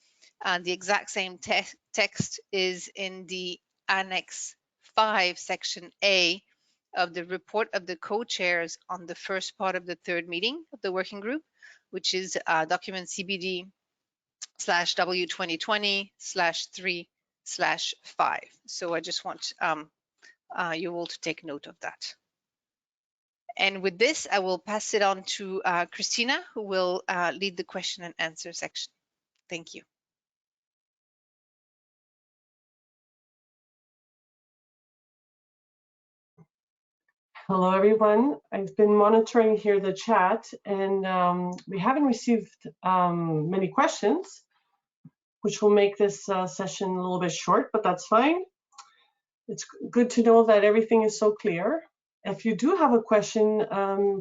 S1: The exact same text is in the Annex 5, Section A of the report of the co-chairs on the first part of the third meeting of the working group, which is document CBD/W2020/3/5. So I just want you all to take note of that. And with this, I will pass it on to Christina, who will lead the question and answer section. Thank you.
S7: Hello, everyone. I've been monitoring here the chat, and we haven't received many questions, which will make this session a little bit short, but that's fine. It's good to know that everything is so clear. If you do have a question,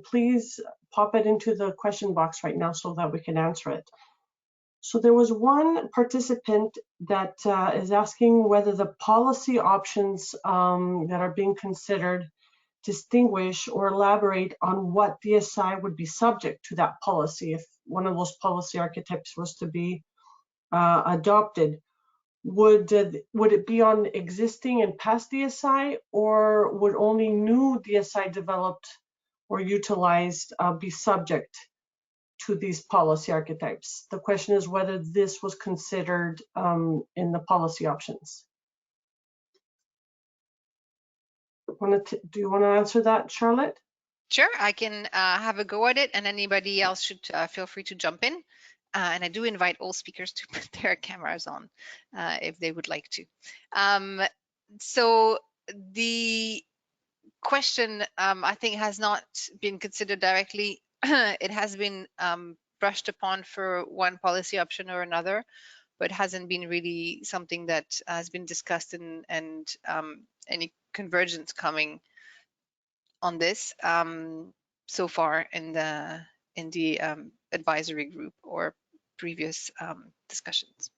S7: please pop it into the question box right now so that we can answer it. So there was one participant that is asking whether the policy options that are being considered distinguish or elaborate on what DSI would be subject to that policy if one of those policy archetypes was to be adopted. Would it be on existing and past DSI, or would only new DSI developed or utilized be subject to these policy archetypes? The question is whether this was considered in the policy options. Do you want to answer that, Charlotte?
S1: Sure, I can have a go at it, and anybody else should feel free to jump in. And I do invite all speakers to put their cameras on if they would like to. So the question, I think, has not been considered directly. It has been brushed upon for one policy option or another, but hasn't been really something that has been discussed and any convergence coming on this so far in the advisory group or previous discussions.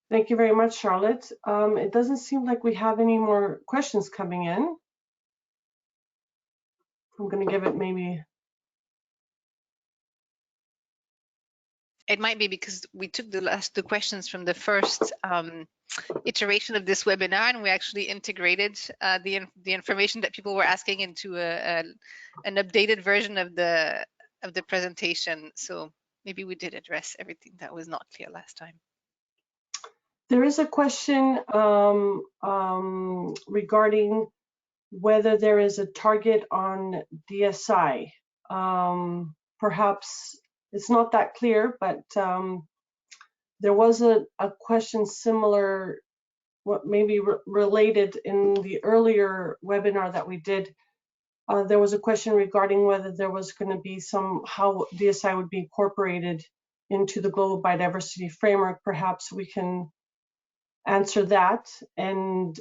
S7: Thank you very much, Charlotte. It doesn't seem like we have any more questions coming in. I'm going to give it maybe.
S1: It might be because we took the questions from the first iteration of this webinar, and we actually integrated the information that people were asking into an updated version of the presentation. So maybe we did address everything that was not clear last time.
S7: There is a question regarding whether there is a target on DSI. Perhaps it's not that clear, but there was a question similar, what maybe related in the earlier webinar that we did. There was a question regarding whether there was going to be how DSI would be incorporated into the global biodiversity framework. Perhaps we can answer that. And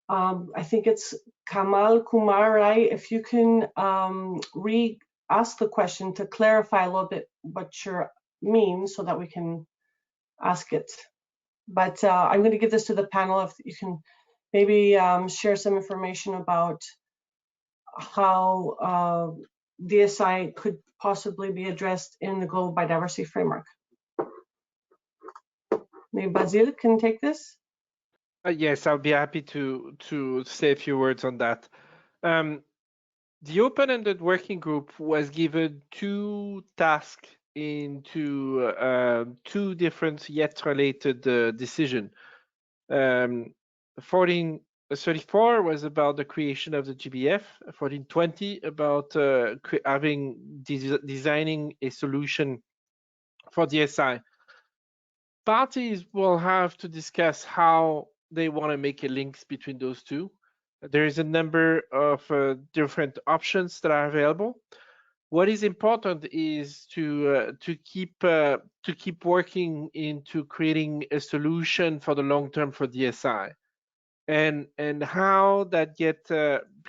S7: I think it's Kamal Kumar, right? If you can re-ask the question to clarify a little bit what you mean so that we can ask it. But I'm going to give this to the panel if you can maybe share some information about how DSI could possibly be addressed in the global biodiversity framework. Maybe Basile can take this.
S2: Yes, I'll be happy to say a few words on that. The open-ended working group was given two tasks into two different yet related decisions. 1434 was about the creation of the GBF, 1420 about designing a solution for DSI. Parties will have to discuss how they want to make a link between those two. There is a number of different options that are available. what is important is to keep working into creating a solution for the long term for DSI, and how that get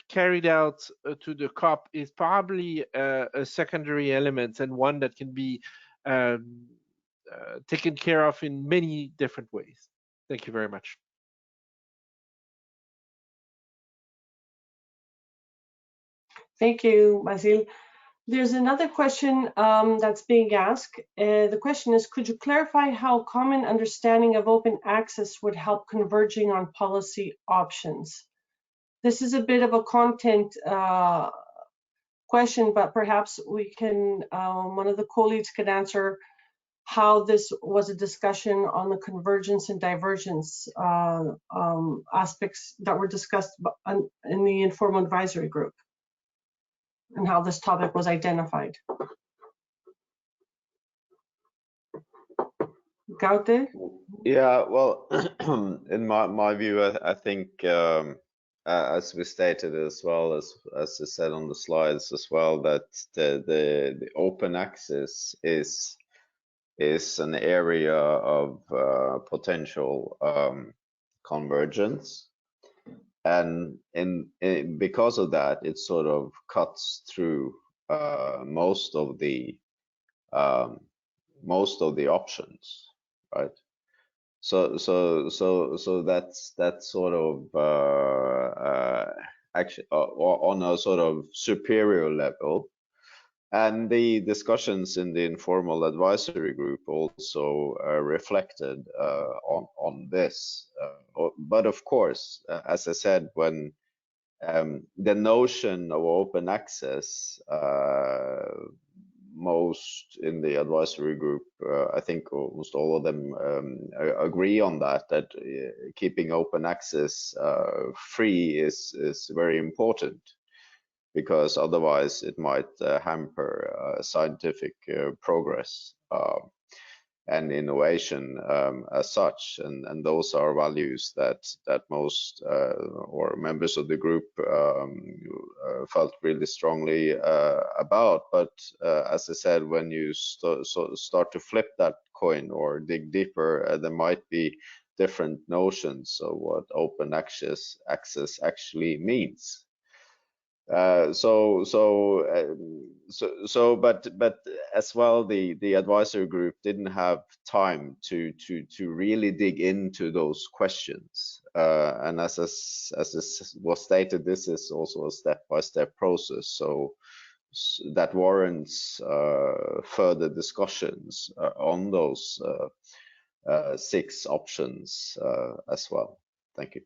S2: carried out to the COP is probably a secondary element, and one that can be taken care of in many different ways. Thank you very much.
S7: Thank you, Basile. There's another question that's being asked. The question is, could you clarify how common understanding of open access would help converging on policy options? This is a bit of a content question, but perhaps we can, one of the co-leads could answer how this was a discussion on the convergence and divergence aspects that were discussed in the informal advisory group, and how this topic was identified. Gaute?
S6: Yeah, well, in my view, I think, as we stated as well, as I said on the slides as well, that the open access is an area of potential convergence. And because of that, it sort of cuts through most of the options, right? So that's sort of actually on a sort of superior level. And the discussions in the informal advisory group also reflected on this. But of course, as I said, when the notion of open access, most in the advisory group, I think almost all of them agree on that keeping open access free is very important, because otherwise it might hamper scientific progress and innovation as such, and those are values that most or members of the group felt really strongly about. But as I said, when you start to flip that coin or dig deeper, there might be different notions of what open access actually means. But as well, the advisory group didn't have time to really dig into those questions, and as was stated, this is also a step-by-step process, so that warrants further discussions on those 6 options as well. Thank you.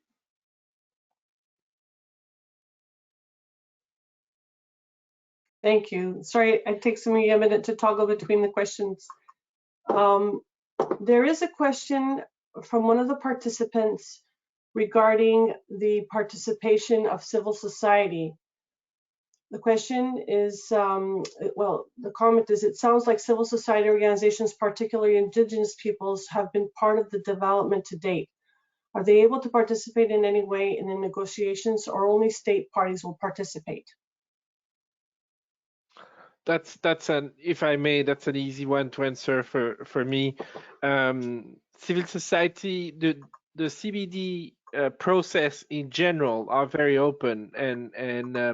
S7: Thank you. Sorry, it takes me a minute to toggle between the questions. There is a question from one of the participants regarding the participation of civil society. The question is, well, the comment is, it sounds like civil society organizations, particularly indigenous peoples, have been part of the development to date. Are they able to participate in any way in the negotiations, or only state parties will participate?
S2: That's an, if I may, that's an easy one to answer for me. Civil society, the CBD process in general are very open, and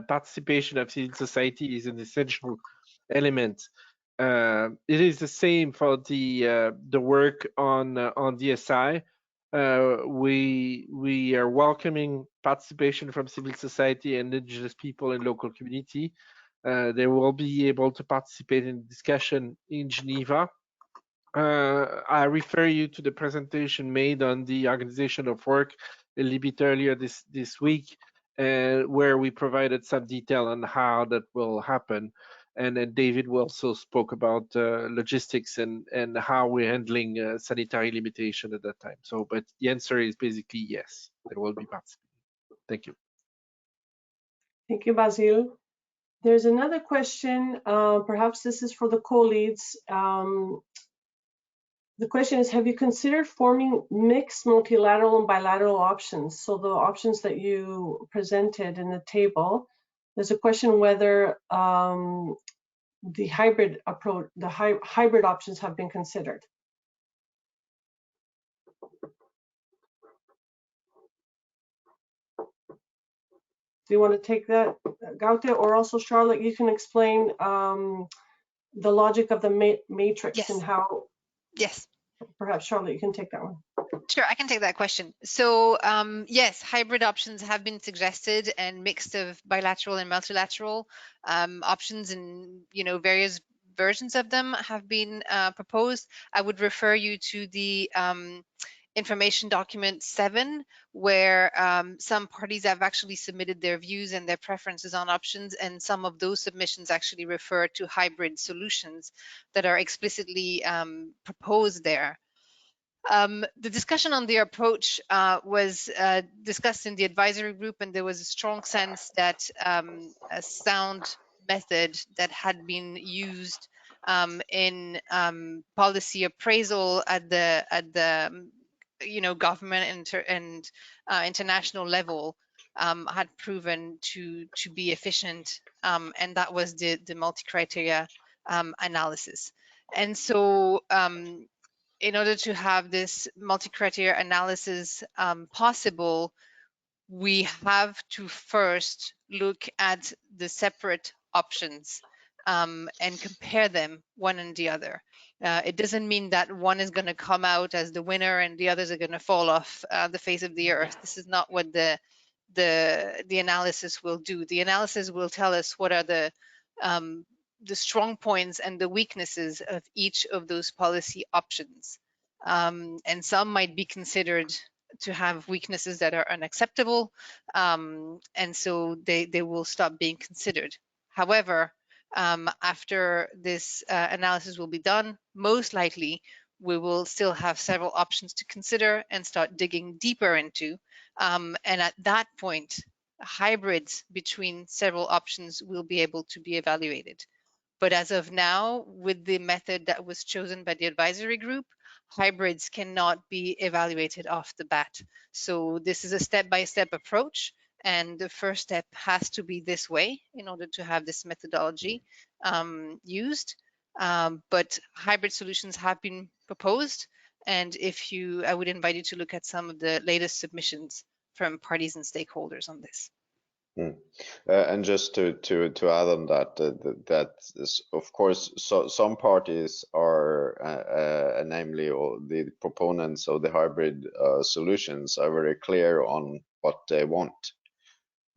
S2: participation of civil society is an essential element. It is the same for the work on DSI. We are welcoming participation from civil society and indigenous people and local community. They will be able to participate in discussion in Geneva. I refer you to the presentation made on the organization of work a little bit earlier this week, where we provided some detail on how that will happen. And then David also spoke about logistics and how we're handling sanitary limitation at that time. So, but the answer is basically yes, there will be participating. Thank you.
S7: Thank you, Basile. There's another question, perhaps this is for the co-leads. The question is, have you considered forming mixed multilateral and bilateral options? So the options that you presented in the table, there's a question whether the hybrid approach, the hybrid options have been considered. Do you want to take that, Gaute, or also Charlotte? You can explain the logic of the matrix.
S1: Yes.
S7: And how.
S1: Yes.
S7: Perhaps Charlotte, you can take that one.
S1: Sure, I can take that question. So yes, hybrid options have been suggested, and mixed of bilateral and multilateral options, and various versions of them have been proposed. I would refer you to the information document 7, where some parties have actually submitted their views and their preferences on options, and some of those submissions actually refer to hybrid solutions that are explicitly proposed there. The discussion on the approach was discussed in the advisory group, and there was a strong sense that a sound method that had been used in policy appraisal at the government and international level had proven to be efficient, and that was the multi-criteria analysis. And so in order to have this multi-criteria analysis possible, we have to first look at the separate options and compare them, one and the other. It doesn't mean that one is going to come out as the winner and the others are going to fall off the face of the earth. This is not what the analysis will do. The analysis will tell us what are the strong points and the weaknesses of each of those policy options. And some might be considered to have weaknesses that are unacceptable, and so they will stop being considered. However, after this analysis will be done, most likely we will still have several options to consider and start digging deeper into. And at that point, hybrids between several options will be able to be evaluated. But as of now, with the method that was chosen by the advisory group, hybrids cannot be evaluated off the bat. So this is a step-by-step approach, and the first step has to be this way in order to have this methodology used. But hybrid solutions have been proposed, and I would invite you to look at some of the latest submissions from parties and stakeholders on this.
S6: And just to add on that, that is, of course, some parties are, namely the proponents of the hybrid solutions, are very clear on what they want,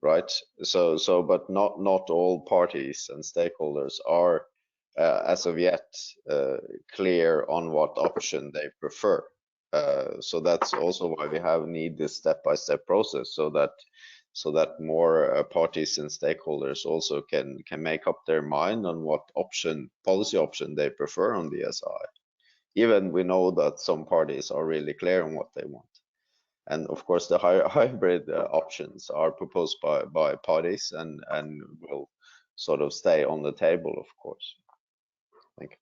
S6: right? So, but not all parties and stakeholders are, as of yet, clear on what option they prefer. So that's also why we need this step-by-step process, so that more parties and stakeholders also can make up their mind on what policy option they prefer on the SI. Even we know that some parties are really clear on what they want. And of course, the hybrid options are proposed by parties and will sort of stay on the table, of course. Thank you.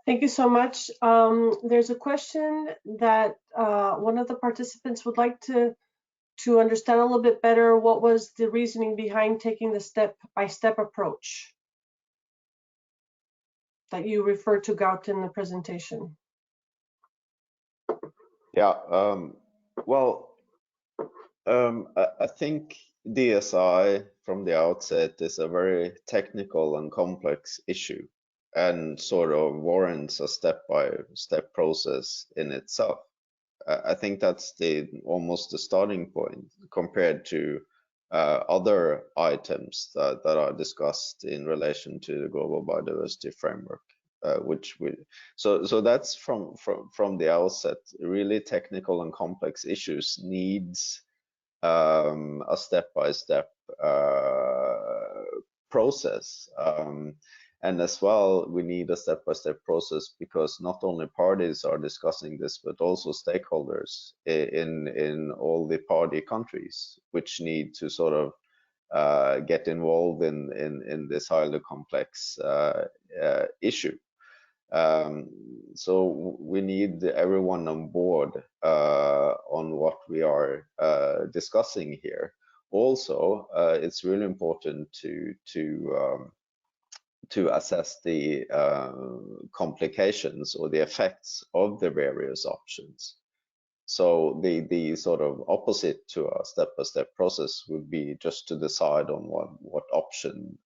S7: Thank you so much. There's a question that one of the participants would like to understand a little bit better. What was the reasoning behind taking the step-by-step approach that you referred to, Gaut, in the presentation?
S6: Yeah, well, I think DSI from the outset is a very technical and complex issue, and sort of warrants a step-by-step process in itself. I think that's almost the starting point compared to other items that are discussed in relation to the Global Biodiversity Framework, so that's from the outset. Really technical and complex issues needs a step-by-step process. And as well, we need a step-by-step process because not only parties are discussing this, but also stakeholders in all the party countries, which need to sort of get involved in this highly complex issue. So we need everyone on board on what we are discussing here. Also, it's really important to to assess the complications or the effects of the various options. So the sort of opposite to a step-by-step process would be just to decide on what option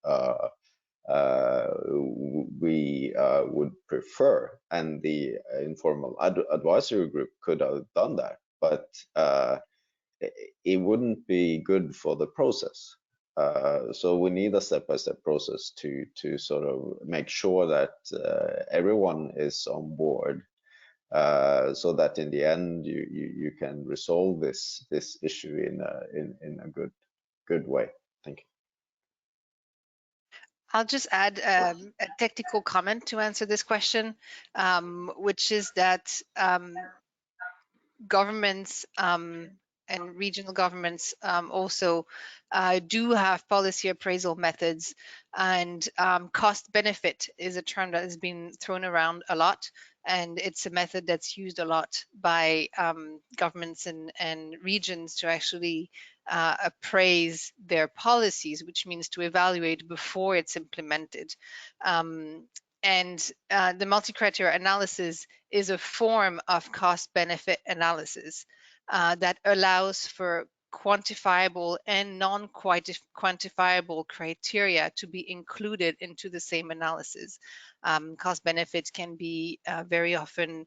S6: we would prefer, and the informal advisory group could have done that, but it wouldn't be good for the process. So we need a step-by-step process to sort of make sure that everyone is on board, so that in the end you can resolve this issue in a good way. Thank you.
S1: I'll just add a technical comment to answer this question, which is that governments and regional governments also do have policy appraisal methods, and cost benefit is a term that has been thrown around a lot, and it's a method that's used a lot by governments and regions to actually appraise their policies, which means to evaluate before it's implemented. And the multi-criteria analysis is a form of cost-benefit analysis that allows for quantifiable and non-quantifiable criteria to be included into the same analysis. Cost benefits can be very often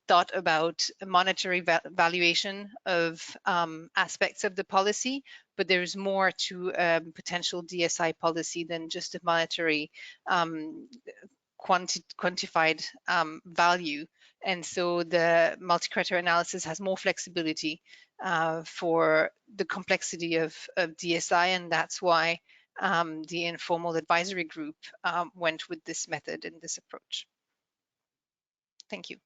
S1: thought about monetary valuation of aspects of the policy, but there's more to potential DSI policy than just a monetary quantified value. And so the multi-criteria analysis has more flexibility for the complexity of DSI, and that's why the informal advisory group went with this method and this approach. Thank you.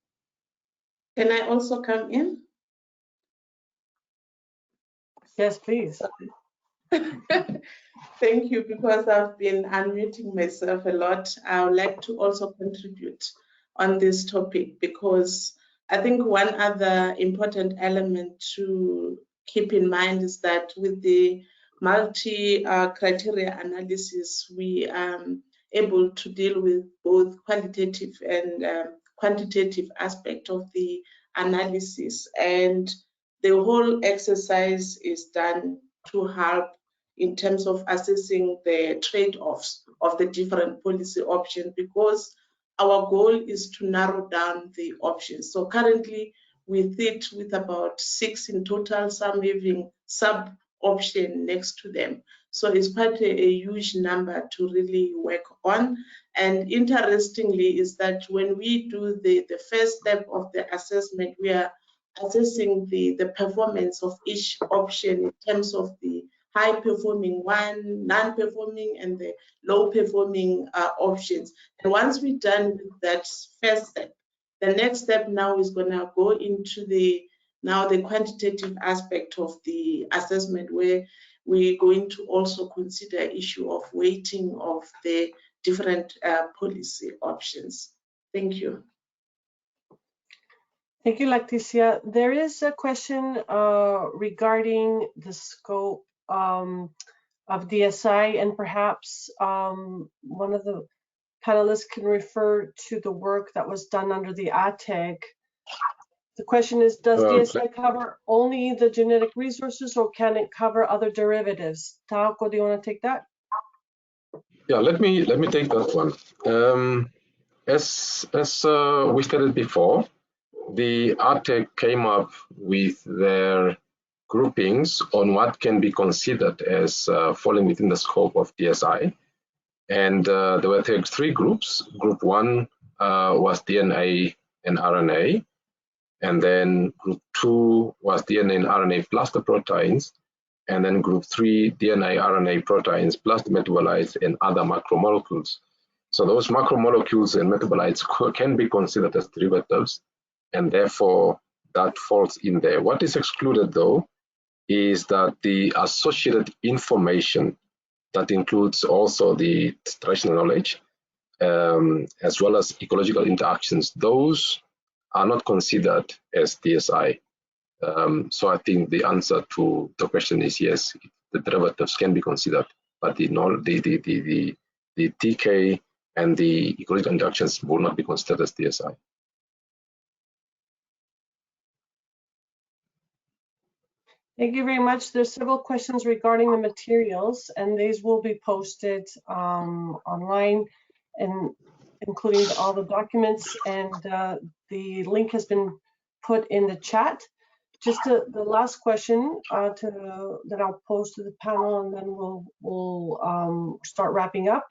S5: Can I also come in?
S7: Yes, please.
S5: Thank you, because I've been unmuting myself a lot. I would like to also contribute on this topic, because I think one other important element to keep in mind is that with the multi-criteria analysis, we are able to deal with both qualitative and quantitative aspect of the analysis, and the whole exercise is done to help in terms of assessing the trade-offs of the different policy options, because our goal is to narrow down the options. So currently we sit with about 6 in total, some having sub-option next to them. So it's quite a huge number to really work on. And interestingly is that when we do the first step of the assessment, we are assessing the performance of each option in terms of the high-performing one, non-performing, and the low-performing options. And once we're done with that first step, the next step now is going to go into the quantitative aspect of the assessment, where we're going to also consider issue of weighting of the different policy options. Thank you.
S7: Thank you, Lacticia. There is a question regarding the scope of DSI, and perhaps one of the panelists can refer to the work that was done under the ATEG. The question is, does DSI cover only the genetic resources, or can it cover other derivatives? Taoko, do you want to take that?
S4: Yeah, let me take that one. As we stated before, the ATEG came up with their groupings on what can be considered as falling within the scope of DSI. And there were 3 groups. Group 1 was DNA and RNA. And then group 2 was DNA and RNA plus the proteins. And then group 3, DNA, RNA, proteins plus the metabolites and other macromolecules. So those macromolecules and metabolites can be considered as derivatives, and therefore that falls in there. What is excluded, though, is that the associated information that includes also the traditional knowledge, as well as ecological interactions, those are not considered as DSI. So I think the answer to the question is yes, the derivatives can be considered, but the the TK and the ecological interactions will not be considered as DSI.
S7: Thank you very much. There's several questions regarding the materials, and these will be posted online, and including all the documents, and the link has been put in the chat. Just the last question that I'll pose to the panel, and then we'll start wrapping up,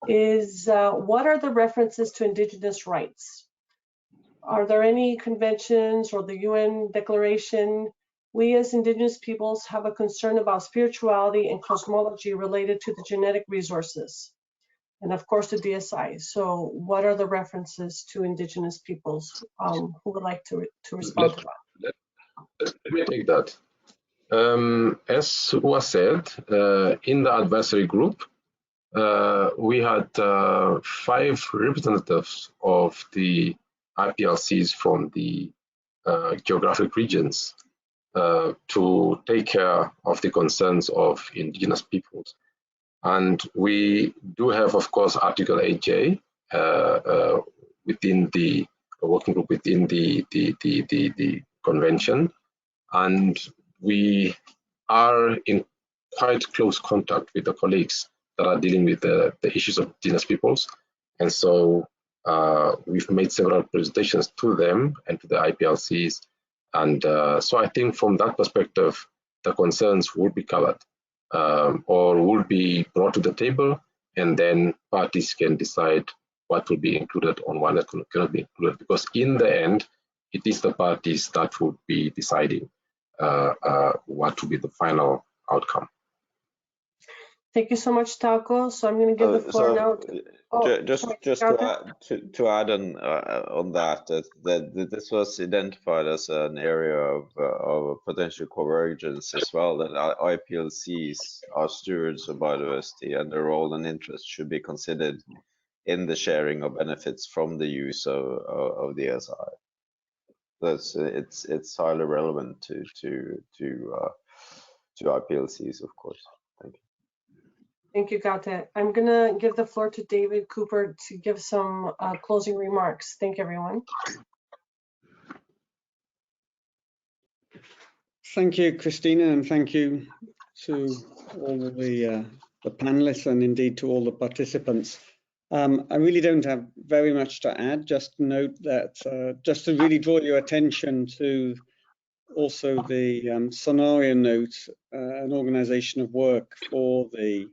S7: is what are the references to indigenous rights? Are there any conventions or the UN declaration? We as indigenous peoples have a concern about spirituality and cosmology related to the genetic resources, and of course the DSI. So what are the references to indigenous peoples? Who would like to respond to that?
S4: Let me take that. As was said, in the advisory group, we had 5 representatives of the IPLCs from the geographic regions to take care of the concerns of indigenous peoples. And we do have, of course, Article 8J within the working group within the convention. And we are in quite close contact with the colleagues that are dealing with the issues of indigenous peoples. And so we've made several presentations to them and to the IPLCs. And so I think from that perspective, the concerns will be covered or will be brought to the table, and then parties can decide what will be included on what cannot be included. Because in the end, it is the parties that will be deciding what will be the final outcome.
S7: Thank you so much, Tauco. So I'm going to give the floor now to,
S6: to add on that, this was identified as an area of potential convergence as well, that IPLCs are stewards of biodiversity, and their role and interest should be considered in the sharing of benefits from the use of the SI. It's highly relevant to IPLCs, of course. Thank you.
S7: Thank you, Gate. I'm going to give the floor to David Cooper to give some closing remarks. Thank you, everyone.
S3: Thank you, Christina, and thank you to all the panelists and indeed to all the participants. I really don't have very much to add. Just note that just to really draw your attention to also the scenario note, an organization of work for the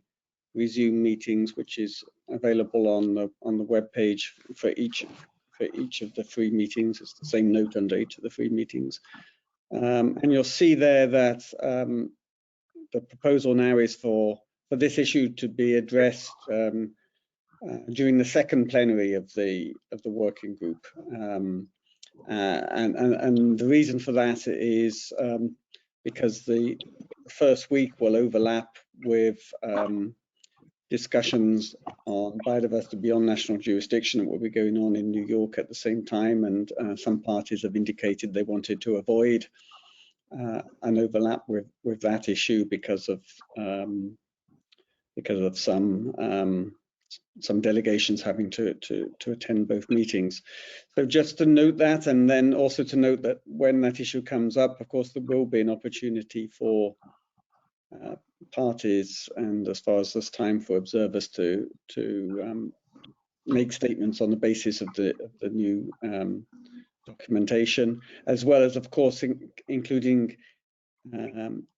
S3: resume meetings, which is available on the web page for each of the 3 meetings. It's the same note under each of the 3 meetings, and you'll see there that the proposal now is for this issue to be addressed during the 2nd plenary of the working group, and the reason for that is because the first week will overlap with discussions on biodiversity beyond national jurisdiction that will be going on in New York at the same time, and some parties have indicated they wanted to avoid an overlap with that issue because of some delegations having to attend both meetings. So just to note that, and then also to note that when that issue comes up, of course, there will be an opportunity for parties, and as far as this time, for observers to make statements on the basis of the new documentation, as well as, of course, including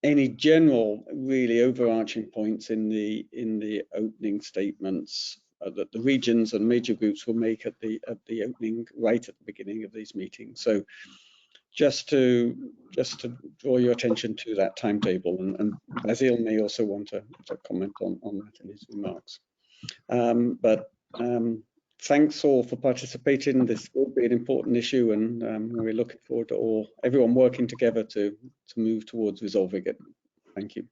S3: any general, really overarching points in the opening statements that the regions and major groups will make at the opening, right at the beginning of these meetings. So just to draw your attention to that timetable, and Basil may also want to comment on that in his remarks. Thanks all for participating. This will be an important issue, and we're looking forward to everyone working together to move towards resolving it. Thank you.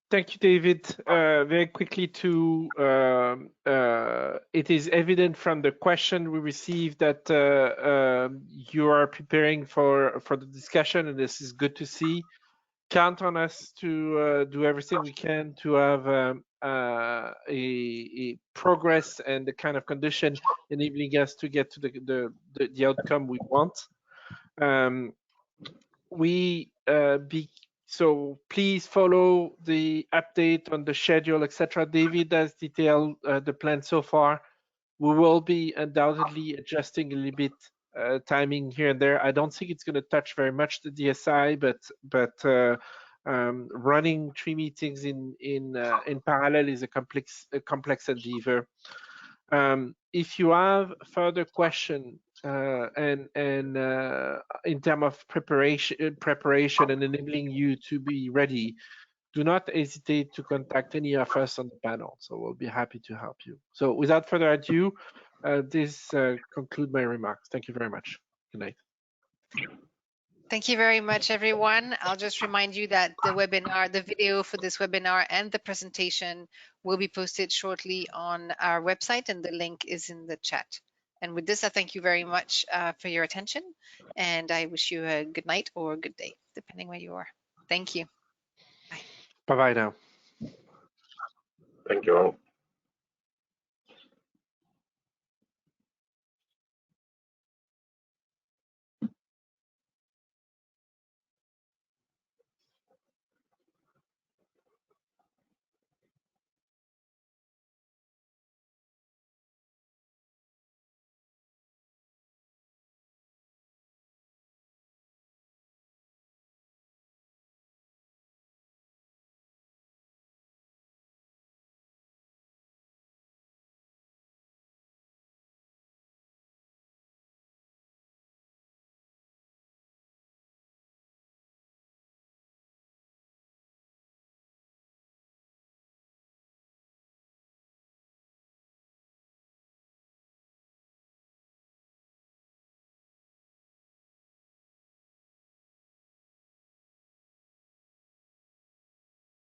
S2: Thank you, David. Very quickly it is evident from the question we received that you are preparing for the discussion, and this is good to see. count on us to do everything we can to have a progress and the kind of condition enabling us to get to the outcome we want. So please follow the update on the schedule, etc. David has detailed the plan so far. We will be undoubtedly adjusting a little bit timing here and there. I don't think it's going to touch very much the DSI, but running 3 meetings in parallel is a complex endeavor. If you have further questions and in terms of preparation and enabling you to be ready, do not hesitate to contact any of us on the panel. So we'll be happy to help you. So without further ado, this concludes my remarks. Thank you very much. Good night.
S1: Thank you very much, everyone. I'll just remind you that the webinar, the video for this webinar and the presentation will be posted shortly on our website, and the link is in the chat. And with this, I thank you very much for your attention, and I wish you a good night or a good day, depending where you are. Thank you. Bye.
S2: Bye-bye now.
S4: Thank you all.